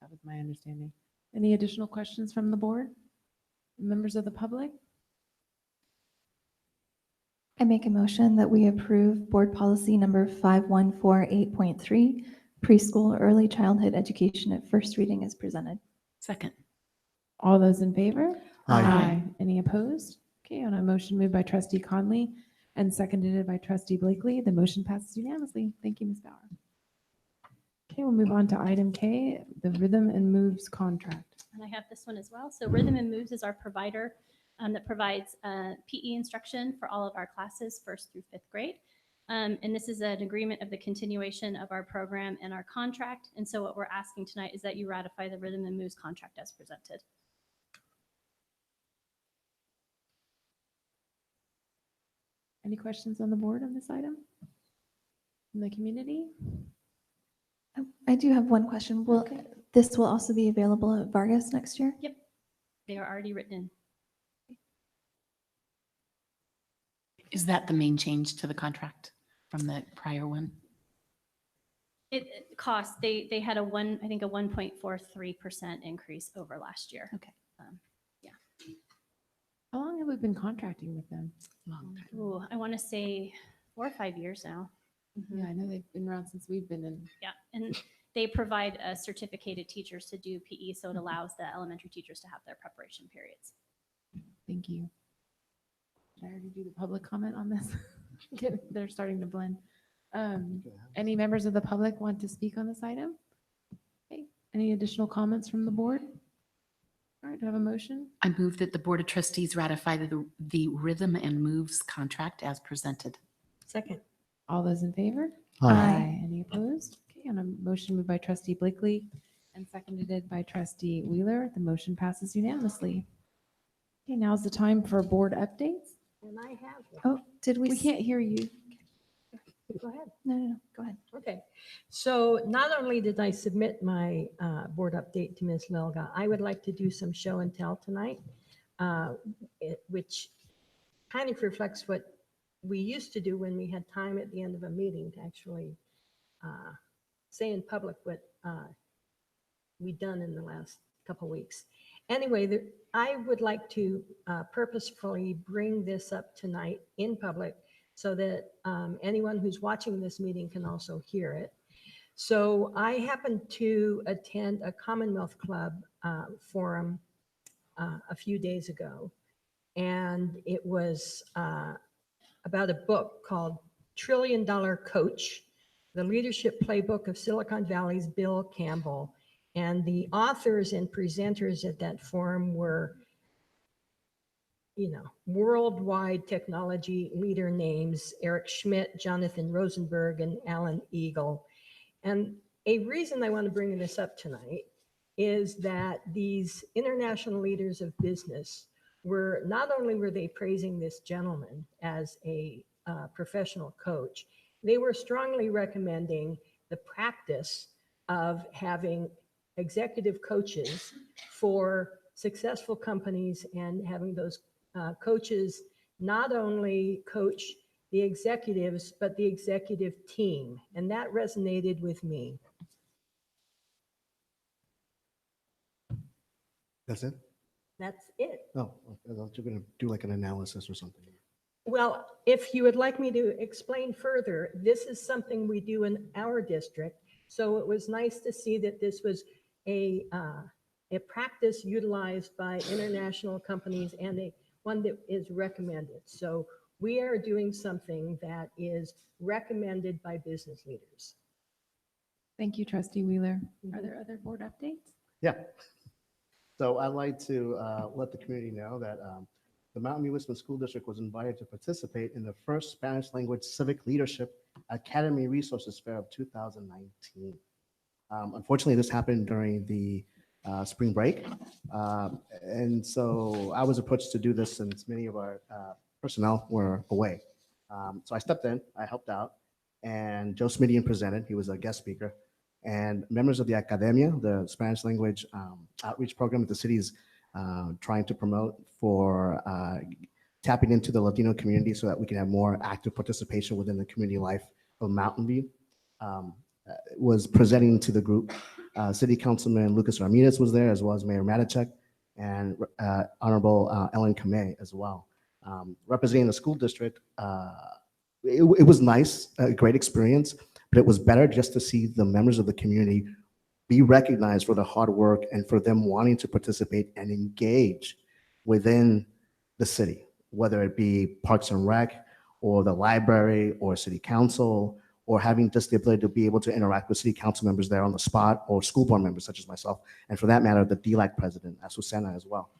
That was my understanding. Any additional questions from the board? Members of the public? I make a motion that we approve board policy number 5148.3, preschool early childhood education at first reading as presented. Second. All those in favor? Aye. Any opposed? Okay, on a motion moved by trustee Conley, and seconded by trustee Blakely. The motion passes unanimously. Thank you, Ms. Bauer. Okay, we'll move on to item K, the Rhythm and Moves contract. And I have this one as well. So Rhythm and Moves is our provider that provides PE instruction for all of our classes, 1st through 5th grade. And this is an agreement of the continuation of our program and our contract. And so what we're asking tonight is that you ratify the Rhythm and Moves contract as presented. Any questions on the board on this item? From the community? Oh, I do have one question. Will this will also be available at Vargas next year? Yep, they are already written in. Is that the main change to the contract from the prior one? It costs, they had a 1.43% increase over last year. Okay. How long have we been contracting with them? Long time. Ooh, I want to say 4 or 5 years now. Mhm. Yeah, I know they've been around since we've been in. Yeah, and they provide certificated teachers to do PE, so it allows the elementary teachers to have their preparation periods. Thank you. Did I already do the public comment on this? They're starting to blend. Any members of the public want to speak on this item? Okay. Any additional comments from the board? All right, do I have a motion? I move that the Board of Trustees ratify the Rhythm and Moves contract as presented. Second. All those in favor? Aye. Any opposed? Okay, on a motion moved by trustee Blakely and seconded by trustee Wheeler, the motion passes unanimously. Okay, now's the time for board updates. And I have one. Oh, did we? We can't hear you. Go ahead. No, go ahead. Okay, so not only did I submit my board update to Ms. Lilga, I would like to do some show and tell tonight, which kind of reflects what we used to do when we had time at the end of a meeting to actually say in public what we've done in the last couple weeks. Anyway, I would like to purposefully bring this up tonight in public so that anyone who's watching this meeting can also hear it. So I happened to attend a Commonwealth Club forum a few days ago, and it was about a book called $1 Trillion Coach, the Leadership Playbook of Silicon Valley's Bill Campbell. And the authors and presenters at that forum were, worldwide technology leader names, Eric Schmidt, Jonathan Rosenberg, and Alan Eagle. And a reason I want to bring this up tonight is that these international leaders of business not only were they praising this gentleman as a professional coach, they were strongly recommending the practice of having executive coaches for successful companies and having those coaches not only coach the executives, but the executive team. And that resonated with me. That's it? That's it. Oh, I thought you were going to do like an analysis or something. Well, if you would like me to explain further, this is something we do in our district. So it was nice to see that this was a practice utilized by international companies and one that is recommended. So we are doing something that is recommended by business leaders. Thank you, trustee Wheeler. Are there other board updates? Yeah. So I'd like to let the community know that the Mountain View Wisconsin School District was invited to participate in the first Spanish language civic leadership Academy Resources Fair of 2019. Unfortunately, this happened during the spring break. And so I was approached to do this since many of our personnel were away. So I stepped in, I helped out, and Joe Smithian presented. He was a guest speaker. And members of the Academia, the Spanish language outreach program that the city is trying to promote for tapping into the Latino community so that we can have more active participation within the community life of Mountain View, was presenting to the group. City Councilman Lucas Ramirez was there, as well as Mayor Matichek and Honorable Ellen Kamei as well. Representing the school district, it was nice, a great experience, but it was better just to see the members of the community be recognized for the hard work and for them wanting to participate and engage within the city, whether it be Parks and Rec or the library or city council, or having just the ability to be able to interact with city council members there on the spot, or school board members such as myself, and for that matter, the DLAC president, Azucena, as well.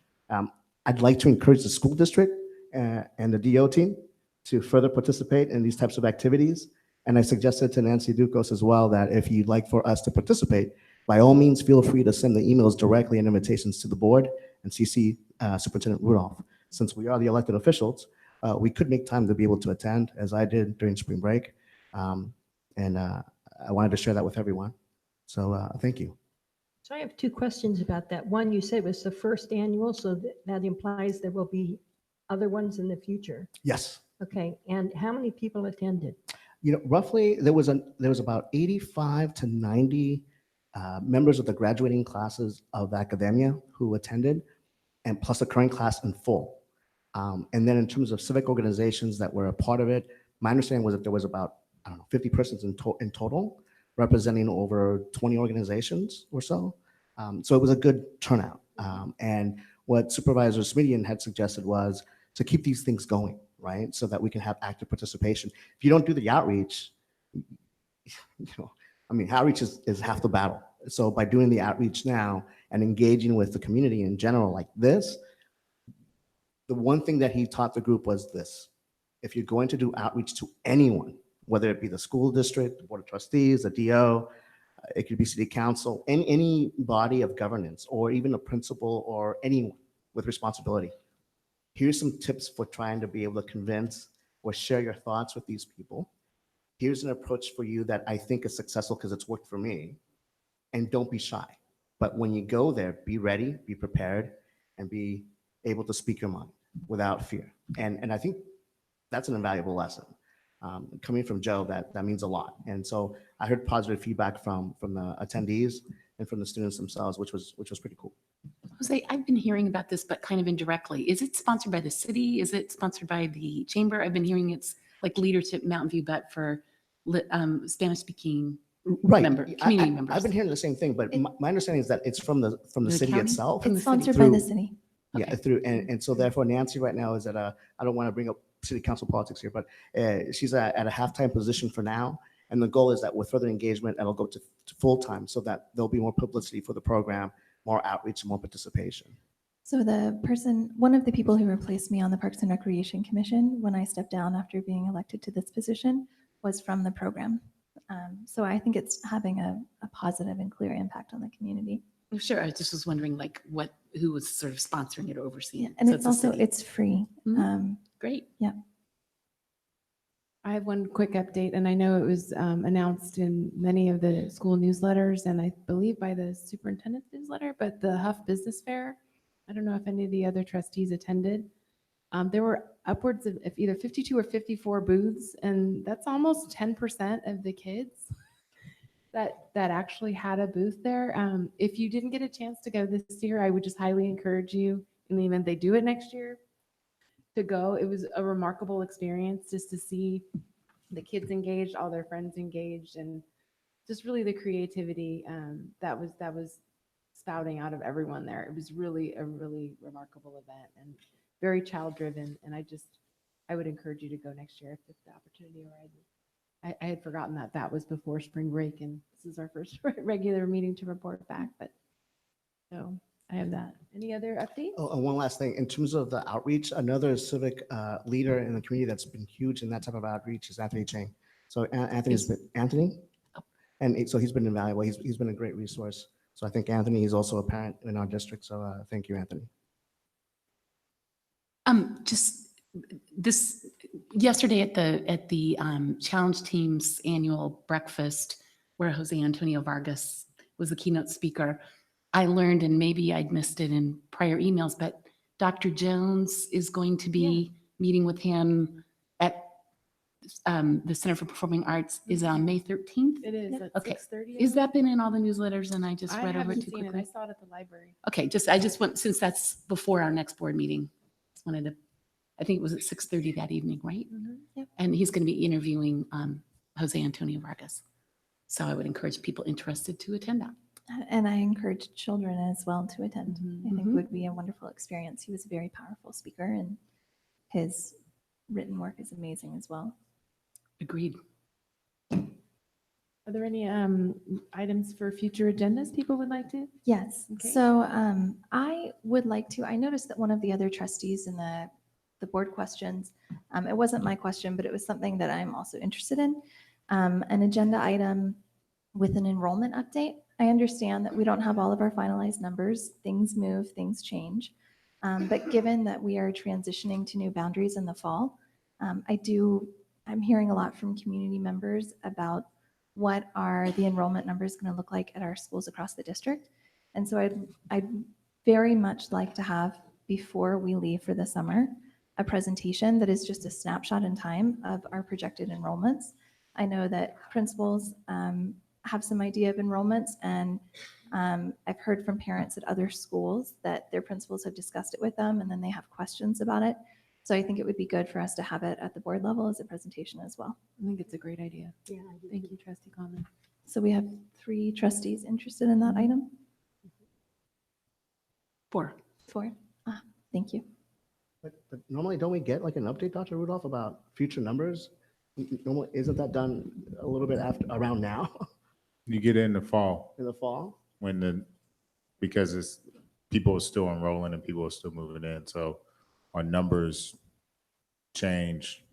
I'd like to encourage the school district and the DO team to further participate in these types of activities. And I suggested to Nancy Ducos as well that if you'd like for us to participate, by all means, feel free to send the emails directly and invitations to the board and CC Superintendent Rudolph. Since we are the elected officials, we could make time to be able to attend, as I did during spring break. I wanted to share that with everyone. So thank you. So I have two questions about that. One, you said it was the first annual, so that implies there will be other ones in the future. Yes. Okay, and how many people attended? Roughly there was about 85 to 90 members of the graduating classes of academia who attended, and plus the current class in full. And then in terms of civic organizations that were a part of it, my understanding was that there was about, I don't know, 50 persons in total, representing over 20 organizations or so. So it was a good turnout. And what Supervisor Smidian had suggested was to keep these things going, right? So that we can have active participation. If you don't do the outreach, outreach is half the battle. So by doing the outreach now and engaging with the community in general like this, the one thing that he taught the group was this: if you're going to do outreach to anyone, whether it be the school district, the board of trustees, the DO, it could be city council, any body of governance, or even a principal or anyone with responsibility, here's some tips for trying to be able to convince or share your thoughts with these people. Here's an approach for you that I think is successful because it's worked for me. And don't be shy. But when you go there, be ready, be prepared, and be able to speak your mind without fear. And I think that's an invaluable lesson. Coming from Joe, that means a lot. And so I heard positive feedback from the attendees and from the students themselves, which was pretty cool. Jose, I've been hearing about this, but kind of indirectly. Is it sponsored by the city? Is it sponsored by the chamber? I've been hearing it's like Leadership Mountain View, but for Spanish-speaking Right. community members. I've been hearing the same thing, but my understanding is that it's from the The city county? itself. From the It's city. sponsored by the Through- city. Yeah, Okay. and so therefore Nancy right now is at I don't want to bring up city council politics here, but she's at a halftime position for now. And the goal is that with further engagement, it'll go to full-time so that there'll be more publicity for the program, more outreach, and more participation. So one of the people who replaced me on the Parks and Recreation Commission when I stepped down after being elected to this position was from the program. So I think it's having a positive and clear impact on the community. Sure, I just was wondering like who was sort of sponsoring it or overseeing Yeah, it. and So it's the also, city. it's free. Mhm. Great. I have one quick update, and I know it was announced in many of the school newsletters, and I believe by the superintendent's newsletter, but the Huff Business Fair, I don't know if any of the other trustees attended. There were upwards of either 52 or 54 booths, and that's almost 10% of the kids that actually had a booth there. If you didn't get a chance to go this year, I would just highly encourage you, in the event they do it next year, to go. It was a remarkable experience just to see the kids engaged, all their friends engaged, and just really the creativity that was spouting out of everyone there. It was really a really remarkable event and very child driven. And I would encourage you to go next year if the opportunity arises. I had forgotten that was before spring break, and this is our first regular meeting to report back. But so I have that. Any other updates? Oh, and one last thing, in terms of the outreach, another civic leader in the community that's been huge in that type of outreach is Anthony Chang. So Anthony, and so he's been invaluable. He's been a great resource. So I think Anthony is also a parent in our district. So thank you, Anthony. Just this yesterday at the Challenge Team's annual breakfast, where Jose Antonio Vargas was the keynote speaker, I learned, and maybe I'd missed it in prior emails, but Dr. Jones is going to be meeting with him at the Center for Performing Arts is on May 13th. It is at Okay. 6:30. Is that been in all the newsletters and I just I read over haven't it too seen it. I quickly? saw it at the library. Okay, I just want, since that's before our next board meeting, just wanted to, I think it was at 6:30 that evening, right? Yep. And he's going to be interviewing Jose Antonio Vargas. So I would encourage people interested to attend that. And I encourage children as well to attend. I think Mhm. it would be a wonderful experience. He was a very powerful speaker, and his written work is amazing as well. Agreed. Are there any items for future agendas people would like to? Yes, Okay. so I would like to, I noticed that one of the other trustees in the board questions, it wasn't my question, but it was something that I'm also interested in, an agenda item with an enrollment update. I understand that we don't have all of our finalized numbers, things move, things change. But given that we are transitioning to new boundaries in the fall, I'm hearing a lot from community members about what are the enrollment numbers going to look like at our schools across the district. And so I'd very much like to have, before we leave for the summer, a presentation that is just a snapshot in time of our projected enrollments. I know that principals have some idea of enrollments, and I've heard from parents at other schools that their principals have discussed it with them and then they have questions about it. So I think it would be good for us to have it at the board level as a presentation as well. I think it's a great idea. Yeah, I do Thank too. you, Trustee Conlon. So we have 3 trustees interested in that item? 4. 4? Thank you. But normally, don't we get like an update, Dr. Rudolph, about future numbers? Normally, isn't that done a little bit after, around now, You get in the fall in the fall? because people are still enrolling and people are still moving in. So our numbers change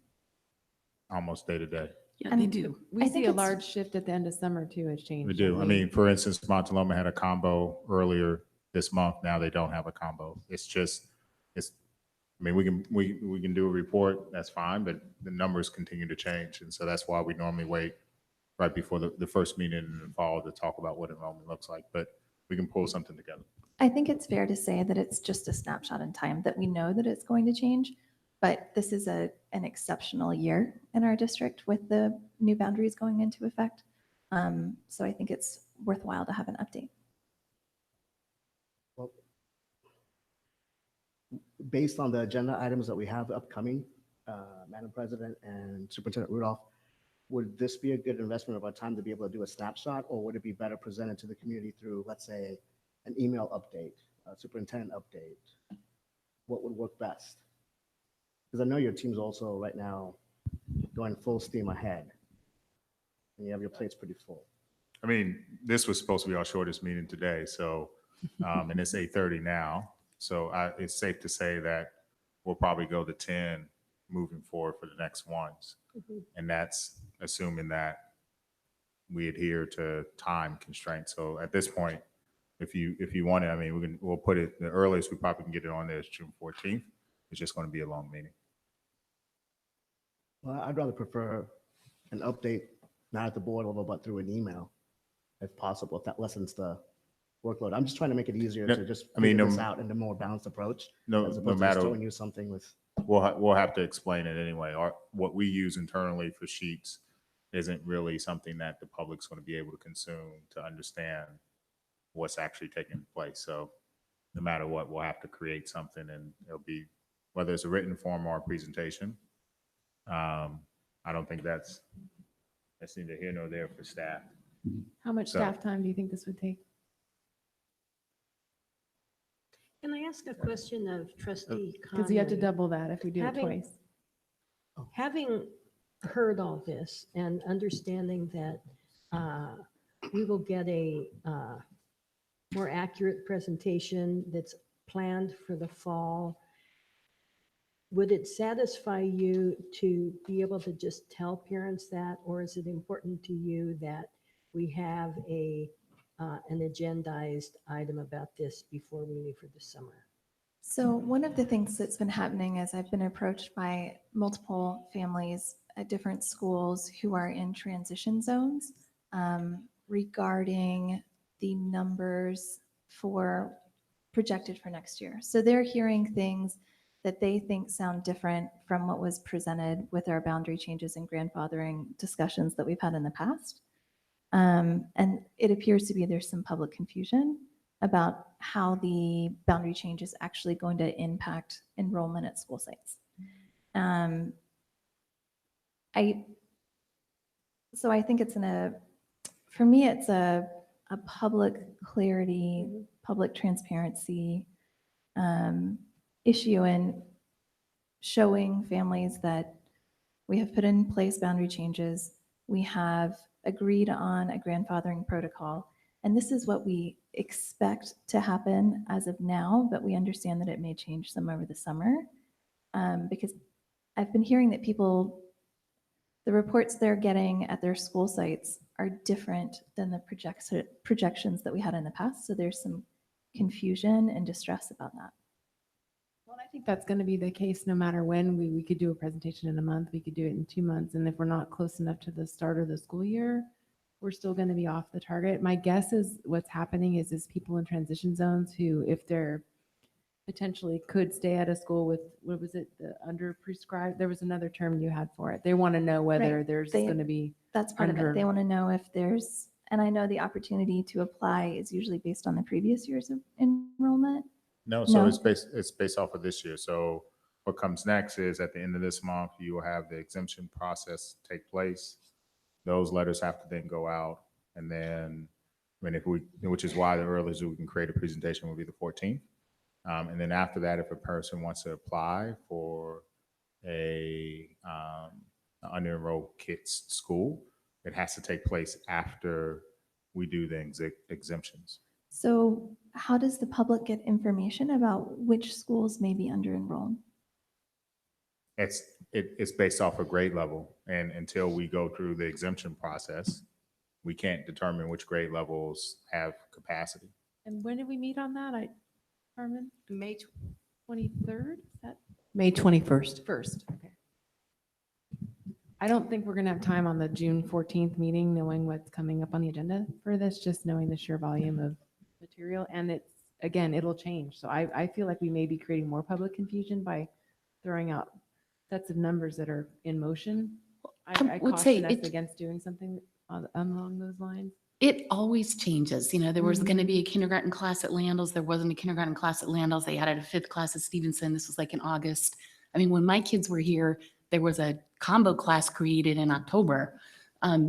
almost day to day. Yeah, And they do. We I see think a it's- large shift at the end of summer too, has changed. We do. I don't mean, for instance, Montaloma had a combo earlier this month. Now they don't have a combo. I mean, we can do a report, that's fine, but the numbers continue to change. And so that's why we normally wait right before the first meeting in the fall to talk about what enrollment looks like, but we can pull something together. I think it's fair to say that it's just a snapshot in time, that we know that it's going to change, but this is an exceptional year in our district with the new boundaries going into effect. So I think it's worthwhile to have an update. Well, based on the agenda items that we have upcoming, Madam President and Superintendent Rudolph, would this be a good investment of our time to be able to do a snapshot, or would it be better presented to the community through, let's say, an email update, a superintendent update? What would work best? Because I know your team's also right now going full steam ahead, and you have your plates pretty full. I mean, this was supposed to be our shortest meeting today, so, and it's 8:30 now. So it's safe to say that we'll probably go to 10 moving forward for the next ones. And that's assuming that we adhere to time constraints. So at this point, if you want it, I mean, we'll put it, the earliest we probably can get it on there is June 14th. It's just going to be a long meeting. Well, I'd rather prefer an update, not at the board level, but through an email, if possible, if that lessens the workload. I'm just trying to make it easier No, to just I mean, figure this no- out in a more balanced approach, No, as no opposed to just matter, throwing you something with. we'll have to explain it anyway. What we use internally for sheets isn't really something that the public's going to be able to consume to understand what's actually taking place. So no matter what, we'll have to create something, and it'll be, whether it's a written form or a presentation. I don't think that's neither here nor there for staff. How much So- staff time do you think this would take? Can I ask a question of trustee Because you have to Conley? double that if we do it Having- twice. Having heard all this and understanding that we will get a more accurate presentation that's planned for the fall, would it satisfy you to be able to just tell parents that, or is it important to you that we have an agendized item about this before we leave for the summer? So one of the things that's been happening is I've been approached by multiple families at different schools who are in transition zones regarding the numbers projected for next year. So they're hearing things that they think sound different from what was presented with our boundary changes and grandfathering discussions that we've had in the past. And it appears to be there's some public confusion about how the boundary change is actually going to impact enrollment at school sites. So I think for me, it's a public clarity, public transparency issue. And showing families that we have put in place boundary changes. We have agreed on a grandfathering protocol. And this is what we expect to happen as of now, but we understand that it may change some over the summer. Because I've been hearing that the reports they're getting at their school sites are different than the projections that we had in the past. So there's some confusion and distress about that. Well, I think that's going to be the case no matter when. We could do a presentation in a month, we could do it in 2 months. And if we're not close enough to the start of the school year, we're still going to be off the target. My guess is what's happening is people in transition zones who, if they're potentially could stay at a school with, what was it, the under prescribed, there was another term you had for it. They want to know whether Right. there's They- going to be, That's part of Under- it. They want to know if there's, and I know the opportunity to apply is usually based on the previous years of enrollment. No, so No. it's based off of this year. So what comes next is at the end of this month, you will have the exemption process take place. Those letters have to then go out, and then, I mean, which is why the earliest we can create a presentation will be the 14th. And then after that, if a person wants to apply for a under-enrolled kids school, it has to take place after we do the exemptions. So how does the public get information about which schools may be under-enrolled? It's based off of grade level, and until we go through the exemption process, we can't determine which grade levels have capacity. and when did we meet on that? Carmen, May 23rd? Is that May 21st. first? Okay. I don't think we're going to have time on the June 14th meeting, knowing what's coming up on the agenda for this, just knowing the sheer volume of material. And it's, again, it'll change. So I feel like we may be creating more public confusion by throwing out sets of numbers that are in motion. I would say caution us it- against doing something along those lines. It always changes. You know, there was going to be a kindergarten class at Landals. There wasn't a kindergarten class at Landals. They added a 5th class at Stevenson. This was like in August. I mean, when my kids were here, there was a combo class created in October.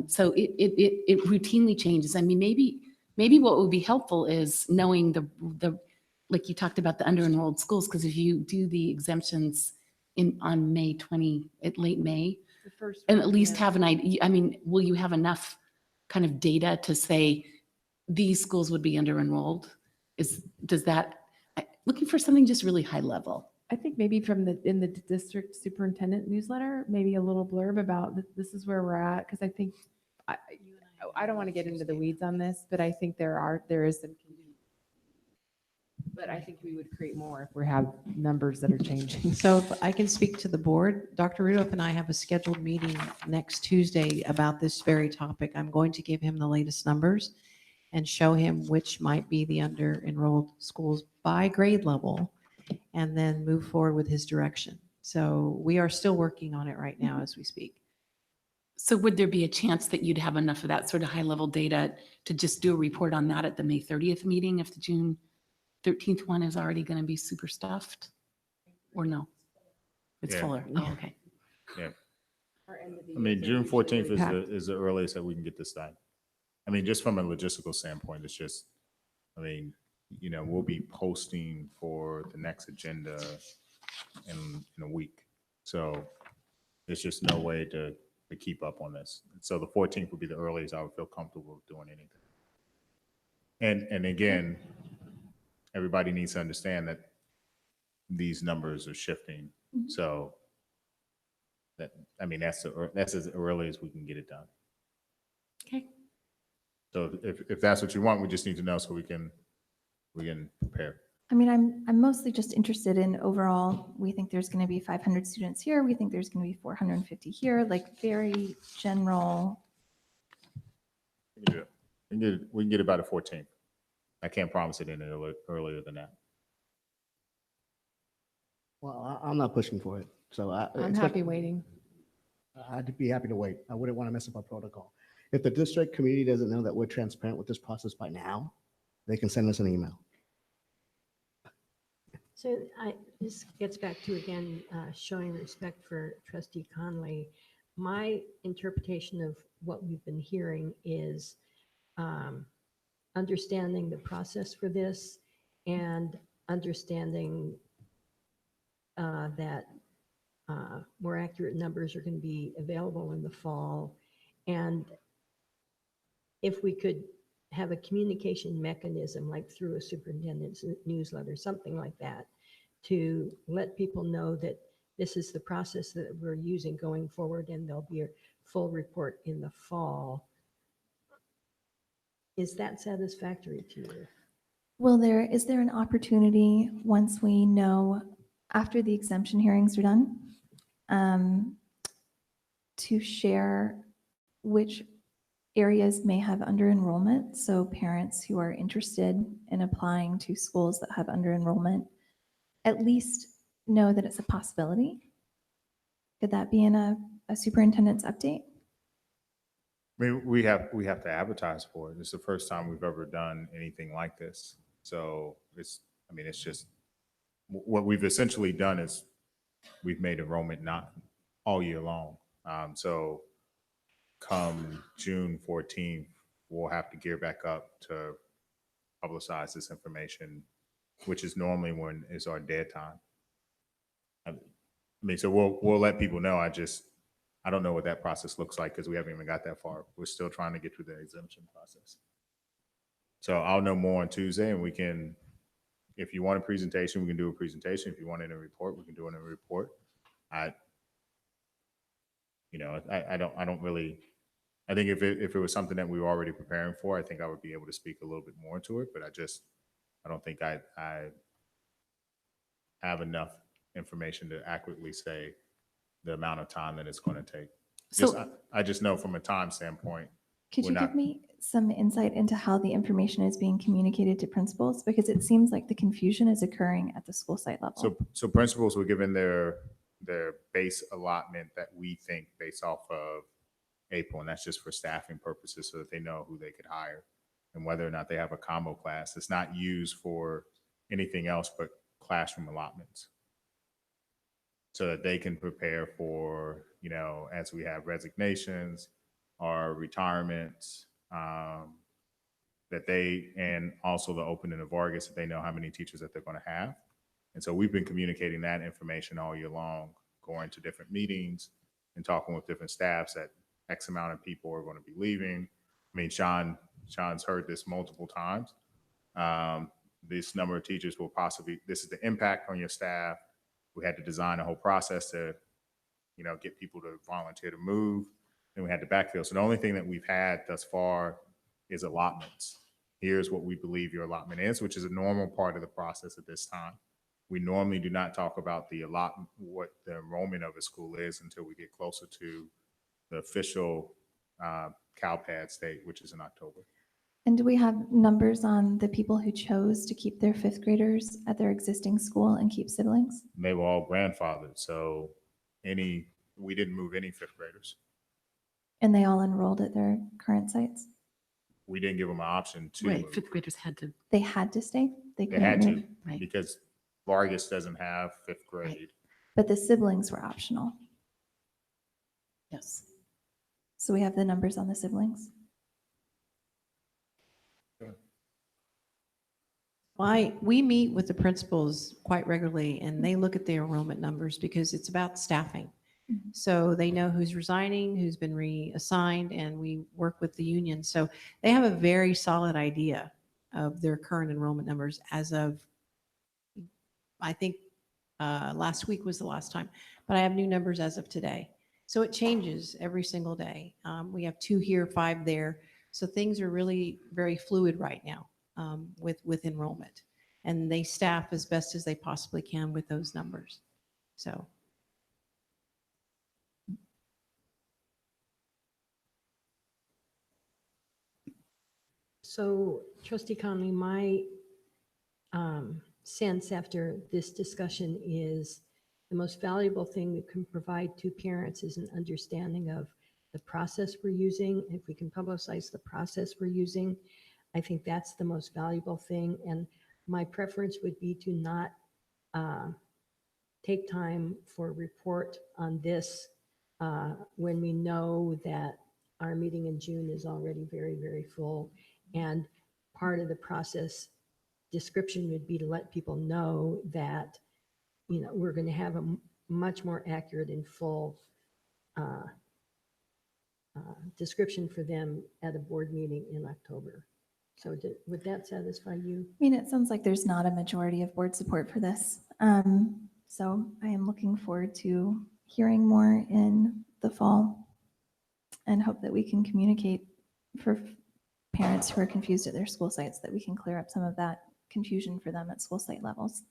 So it routinely changes. I mean, maybe what would be helpful is knowing the like you talked about the under-enrolled schools, because if you do the exemptions on May 20, at late May, The first and one, at least yeah. have an idea, I mean, will you have enough kind of data to say these schools would be under-enrolled? Looking for something just really high level. I think maybe in the district superintendent newsletter, maybe a little blurb about this is where we're at. Cause I think, I don't want to get into the weeds on this, but I think there is some confusion. But I think we would create more if we have numbers that are changing. So if I can speak to the board, Dr. Rudolph and I have a scheduled meeting next Tuesday about this very topic. I'm going to give him the latest numbers and show him which might be the under-enrolled schools by grade level, and then move forward with his direction. So we are still working on it right now as we speak. So would there be a chance that you'd have enough of that sort of high level data to just do a report on that at the May 30th meeting if the June 13th one is already going to be super stuffed? Or no? It's Yeah. fuller. Oh, okay. Yeah. I mean, June 14th is the earliest that we can get this done. I mean, just from a logistical standpoint, it's just, I mean, you know, we'll be posting for the next agenda in a week. So there's just no way to keep up on this. So the 14th would be the earliest I would feel comfortable doing anything. And again, everybody needs to understand that these numbers are shifting. So that, I mean, that's as early as we can get it done. Okay. So if that's what you want, we just need to know so we can prepare. I mean, I'm mostly just interested in overall, we think there's going to be 500 students here. We think there's going to be 450 here, like very general. We can get about a 14th. I can't promise it any earlier than that. Well, I'm not pushing for it. So I'm happy waiting. I'd be happy to wait. I wouldn't want to mess up our protocol. If the district community doesn't know that we're transparent with this process by now, they can send us an email. So this gets back to, again, showing respect for Trustee Conley. My interpretation of what we've been hearing is understanding the process for this and understanding that more accurate numbers are going to be available in the fall. And if we could have a communication mechanism, like through a superintendent's newsletter, something like that, to let people know that this is the process that we're using going forward, and there'll be a full report in the fall. Is that satisfactory to you? Is there an opportunity, once we know, after the exemption hearings are done, to share which areas may have under enrollment? So parents who are interested in applying to schools that have under enrollment at least know that it's a possibility? Could that be in a superintendent's update? I mean, we have to advertise for it. It's the first time we've ever done anything like this. So it's just, what we've essentially done is we've made enrollment not all year long. So come June 14th, we'll have to gear back up to publicize this information, which is normally when is our dead time. I mean, so we'll let people know. I don't know what that process looks like because we haven't even got that far. We're still trying to get through the exemption process. So I'll know more on Tuesday, and we can, if you want a presentation, we can do a presentation. If you want it in a report, we can do it in a report. I don't really, I think if it was something that we were already preparing for, I think I would be able to speak a little bit more to it, but I don't think I have enough information to accurately say the amount of time that it's going to take. So I just know from a time standpoint. Could we're you not- give me some insight into how the information is being communicated to principals? Because it seems like the confusion is occurring at the school site level. So principals were given their base allotment that we think based off of April, and that's just for staffing purposes so that they know who they could hire and whether or not they have a combo class. It's not used for anything else but classroom allotments, so that they can prepare for, as we have resignations or retirements, and also the opening of Vargas, that they know how many teachers that they're going to have. And so we've been communicating that information all year long, going to different meetings and talking with different staffs that X amount of people are going to be leaving. I mean, Sean's heard this multiple times. This number of teachers will possibly, this is the impact on your staff. We had to design a whole process to, get people to volunteer to move. Then we had to backfill. So the only thing that we've had thus far is allotments. Here's what we believe your allotment is, which is a normal part of the process at this time. We normally do not talk about the allotment, what the enrollment of a school is, until we get closer to the official CalPADS date, which is in October. And do we have numbers on the people who chose to keep their fifth graders at their existing school and keep siblings? They were all grandfathered, so we didn't move any fifth graders. And they all enrolled at their current sites? We didn't give them an option to right, move. fifth graders had to, They had to stay? They couldn't had to, move? right. because Vargas doesn't have fifth grade. But the siblings were optional. Yes. So we have the numbers on the siblings. We meet with the principals quite regularly, and they look at their enrollment numbers because it's about staffing. Mhm. So they know who's resigning, who's been reassigned, and we work with the union. So they have a very solid idea of their current enrollment numbers as of, I think, last week was the last time, but I have new numbers as of today. So it changes every single day. We have 2 here, 5 there. So things are really very fluid right now with enrollment. And they staff as best as they possibly can with those numbers. So. So Trustee Conley, my sense after this discussion is the most valuable thing we can provide to parents is an understanding of the process we're using. If we can publicize the process we're using, I think that's the most valuable thing. And my preference would be to not take time for a report on this when we know that our meeting in June is already very, very full. And part of the process description would be to let people know that, we're going to have much more accurate and full uh, description for them at a board meeting in October. So would that satisfy you? I mean, it sounds like there's not a majority of board support for this. So I am looking forward to hearing more in the fall and hope that we can communicate for parents who are confused at their school sites, that we can clear up some of that confusion for them at school site levels.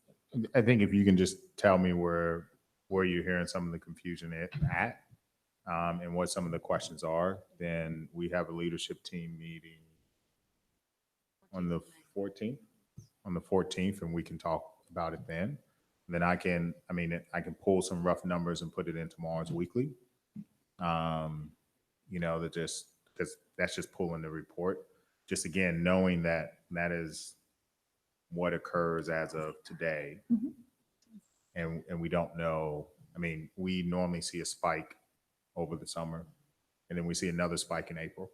I think if you can just tell me where you're hearing some of the confusion at, and what some of the questions are, then we have a leadership team meeting on the 14th, and we can talk about it then. And then I can pull some rough numbers and put it in tomorrow's weekly. That just, because that's just pulling the report. Just again, knowing that that is what occurs as of today. And we don't know, we normally see a spike over the summer, and then we see another spike in April.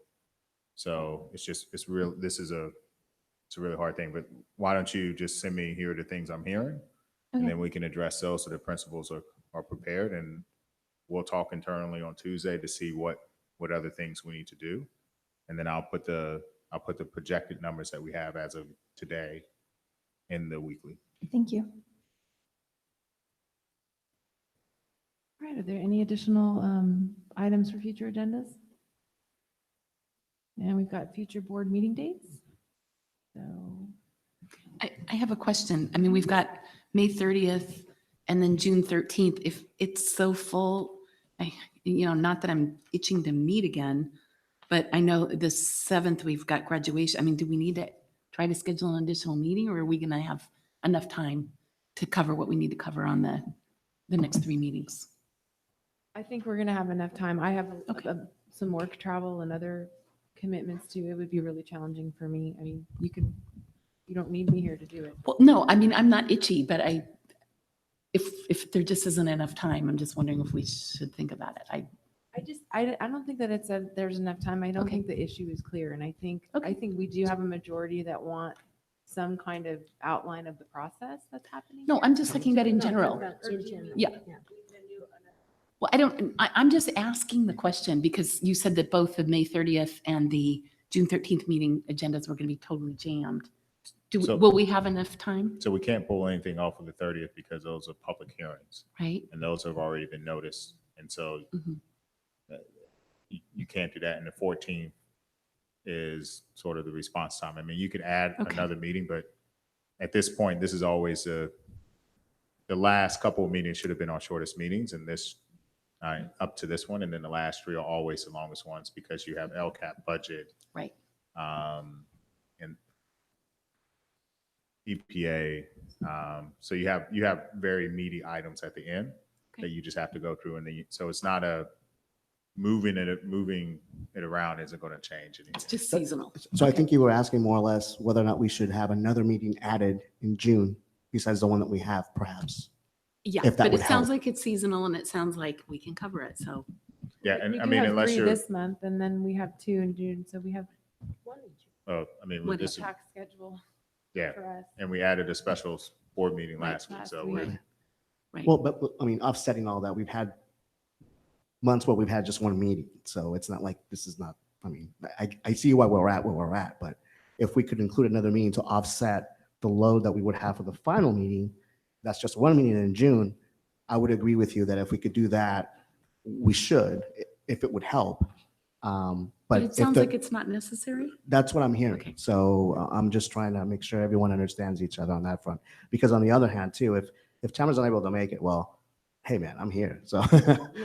So it's a really hard thing, but why don't you just send me, here are the things I'm hearing, and then we can address those so the principals are prepared, and we'll talk internally on Tuesday to see what other things we need to do. And then I'll put the projected numbers that we have as of today in the weekly. Thank you. All right, are there any additional items for future agendas? And we've got future board meeting dates. So I have a question. I mean, we've got May 30th and then June 13th. If it's so full, not that I'm itching to meet again, but I know the 7th we've got graduation. I mean, do we need to try to schedule an additional meeting, or are we going to have enough time to cover what we need to cover on the next 3 meetings? I think we're going to have enough time. I have Okay. some work travel and other commitments too. It would be really challenging for me. I mean, you don't need me here to do it. Well, no, I mean, I'm not itchy, but if there just isn't enough time, I'm just wondering if we should think about it. I don't think that there's enough time. I don't Okay. think the issue is clear. And I think Okay. we do have a majority that want some kind of outline of the process that's happening. No, here. I'm just thinking that in No, general. in general. Yeah. Well, I'm just asking the question because you said that both the May 30th and the June 13th meeting agendas were going to be totally jammed. Will we have enough time, So we can't pull anything off of the 30th because those are public hearings, right? and those have already been noticed. And so Mhm. you can't do that. And the 14th is sort of the response time. I mean, you could add Okay. another meeting, but at this point, this is always the last couple of meetings should have been our shortest meetings, and this up to this one, and then the last 3 are always the longest ones because you have LCAP budget, Right. and EPA. So you have very meaty items at the end Okay. that you just have to go through, and then so it's not moving it around isn't going to change anything. It's just seasonal. So I think you were asking more or less whether or not we should have another meeting added in June besides the one that we have, perhaps. Yeah, if that but would it sounds help. like it's seasonal and it sounds like we can cover it. So Yeah, and We I do mean, have unless 3 you're, this month, and then we have 2 in June. So we have What a this, tax schedule yeah, for us. and we added a special board meeting Right, last week, last so week. we're, right. Well, but I mean, offsetting all that, we've had months where we've had just one meeting. So it's not like this is not, I mean, I see why we're at where we're at, but if we could include another meeting to offset the load that we would have for the final meeting, that's just one meeting in June. I would agree with you that if we could do that, we should, if it would help. But it if sounds the- like it's not necessary. That's what I'm hearing. Okay. So I'm just trying to make sure everyone understands each other on that front. Because on the other hand, too, if Tamara's unable to make it, well, hey, man, I'm here. So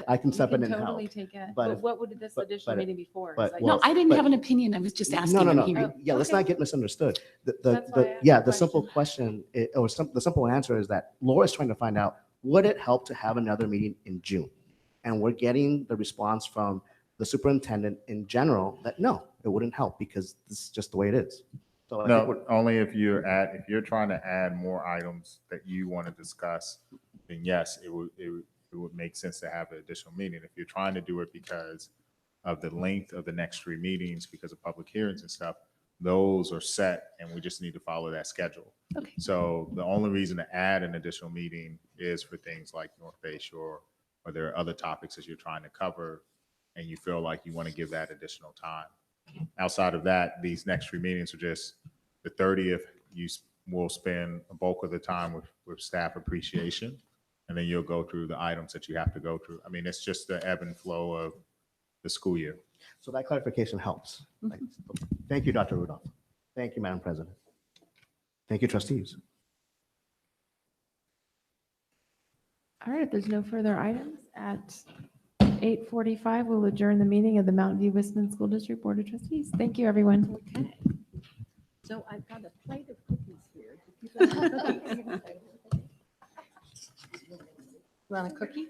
I can We step in and totally help. take it. But But if- what would this but- additional but- meeting be for? but- It's like- well, No, I didn't but- have an opinion. I was just asking. No, no, I'm no. hearing. Yeah, let's Okay. not get misunderstood. That's why I asked Yeah, the the simple question, the simple answer is that Laura's trying to find out, would it help to have another meeting in June? And we're getting the response from the superintendent in general that no, it wouldn't help because this is just the way it is. So I think no, only if you're trying to add more items that you want to discuss, then yes, it would make sense to have an additional meeting. If you're trying to do it because of the length of the next 3 meetings, because of public hearings and stuff, those are set and we just need to follow that schedule. Okay. So the only reason to add an additional meeting is for things like North Bay Shore, or there are other topics that you're trying to cover and you feel like you want to give that additional time. Outside of that, these next 3 meetings are just the 30th, will spend a bulk of the time with staff appreciation, and then you'll go through the items that you have to go through. I mean, it's just the ebb and flow of the school year. So that clarification helps. Thank you, Dr. Rudolph. Thank you, Madam President. Thank you, trustees. All right, if there's no further items, at 8:45, we'll adjourn the meeting of the Mountain View Wisman School District Board of Trustees. Thank you, everyone. Okay. So I've got a plate of cookies here. Want a cookie?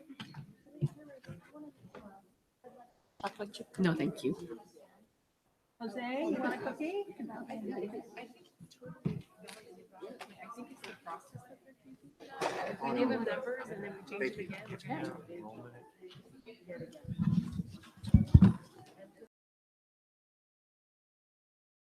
Chocolate chip. No, thank you. Jose, you want a cookie? We give them numbers and then we change it again.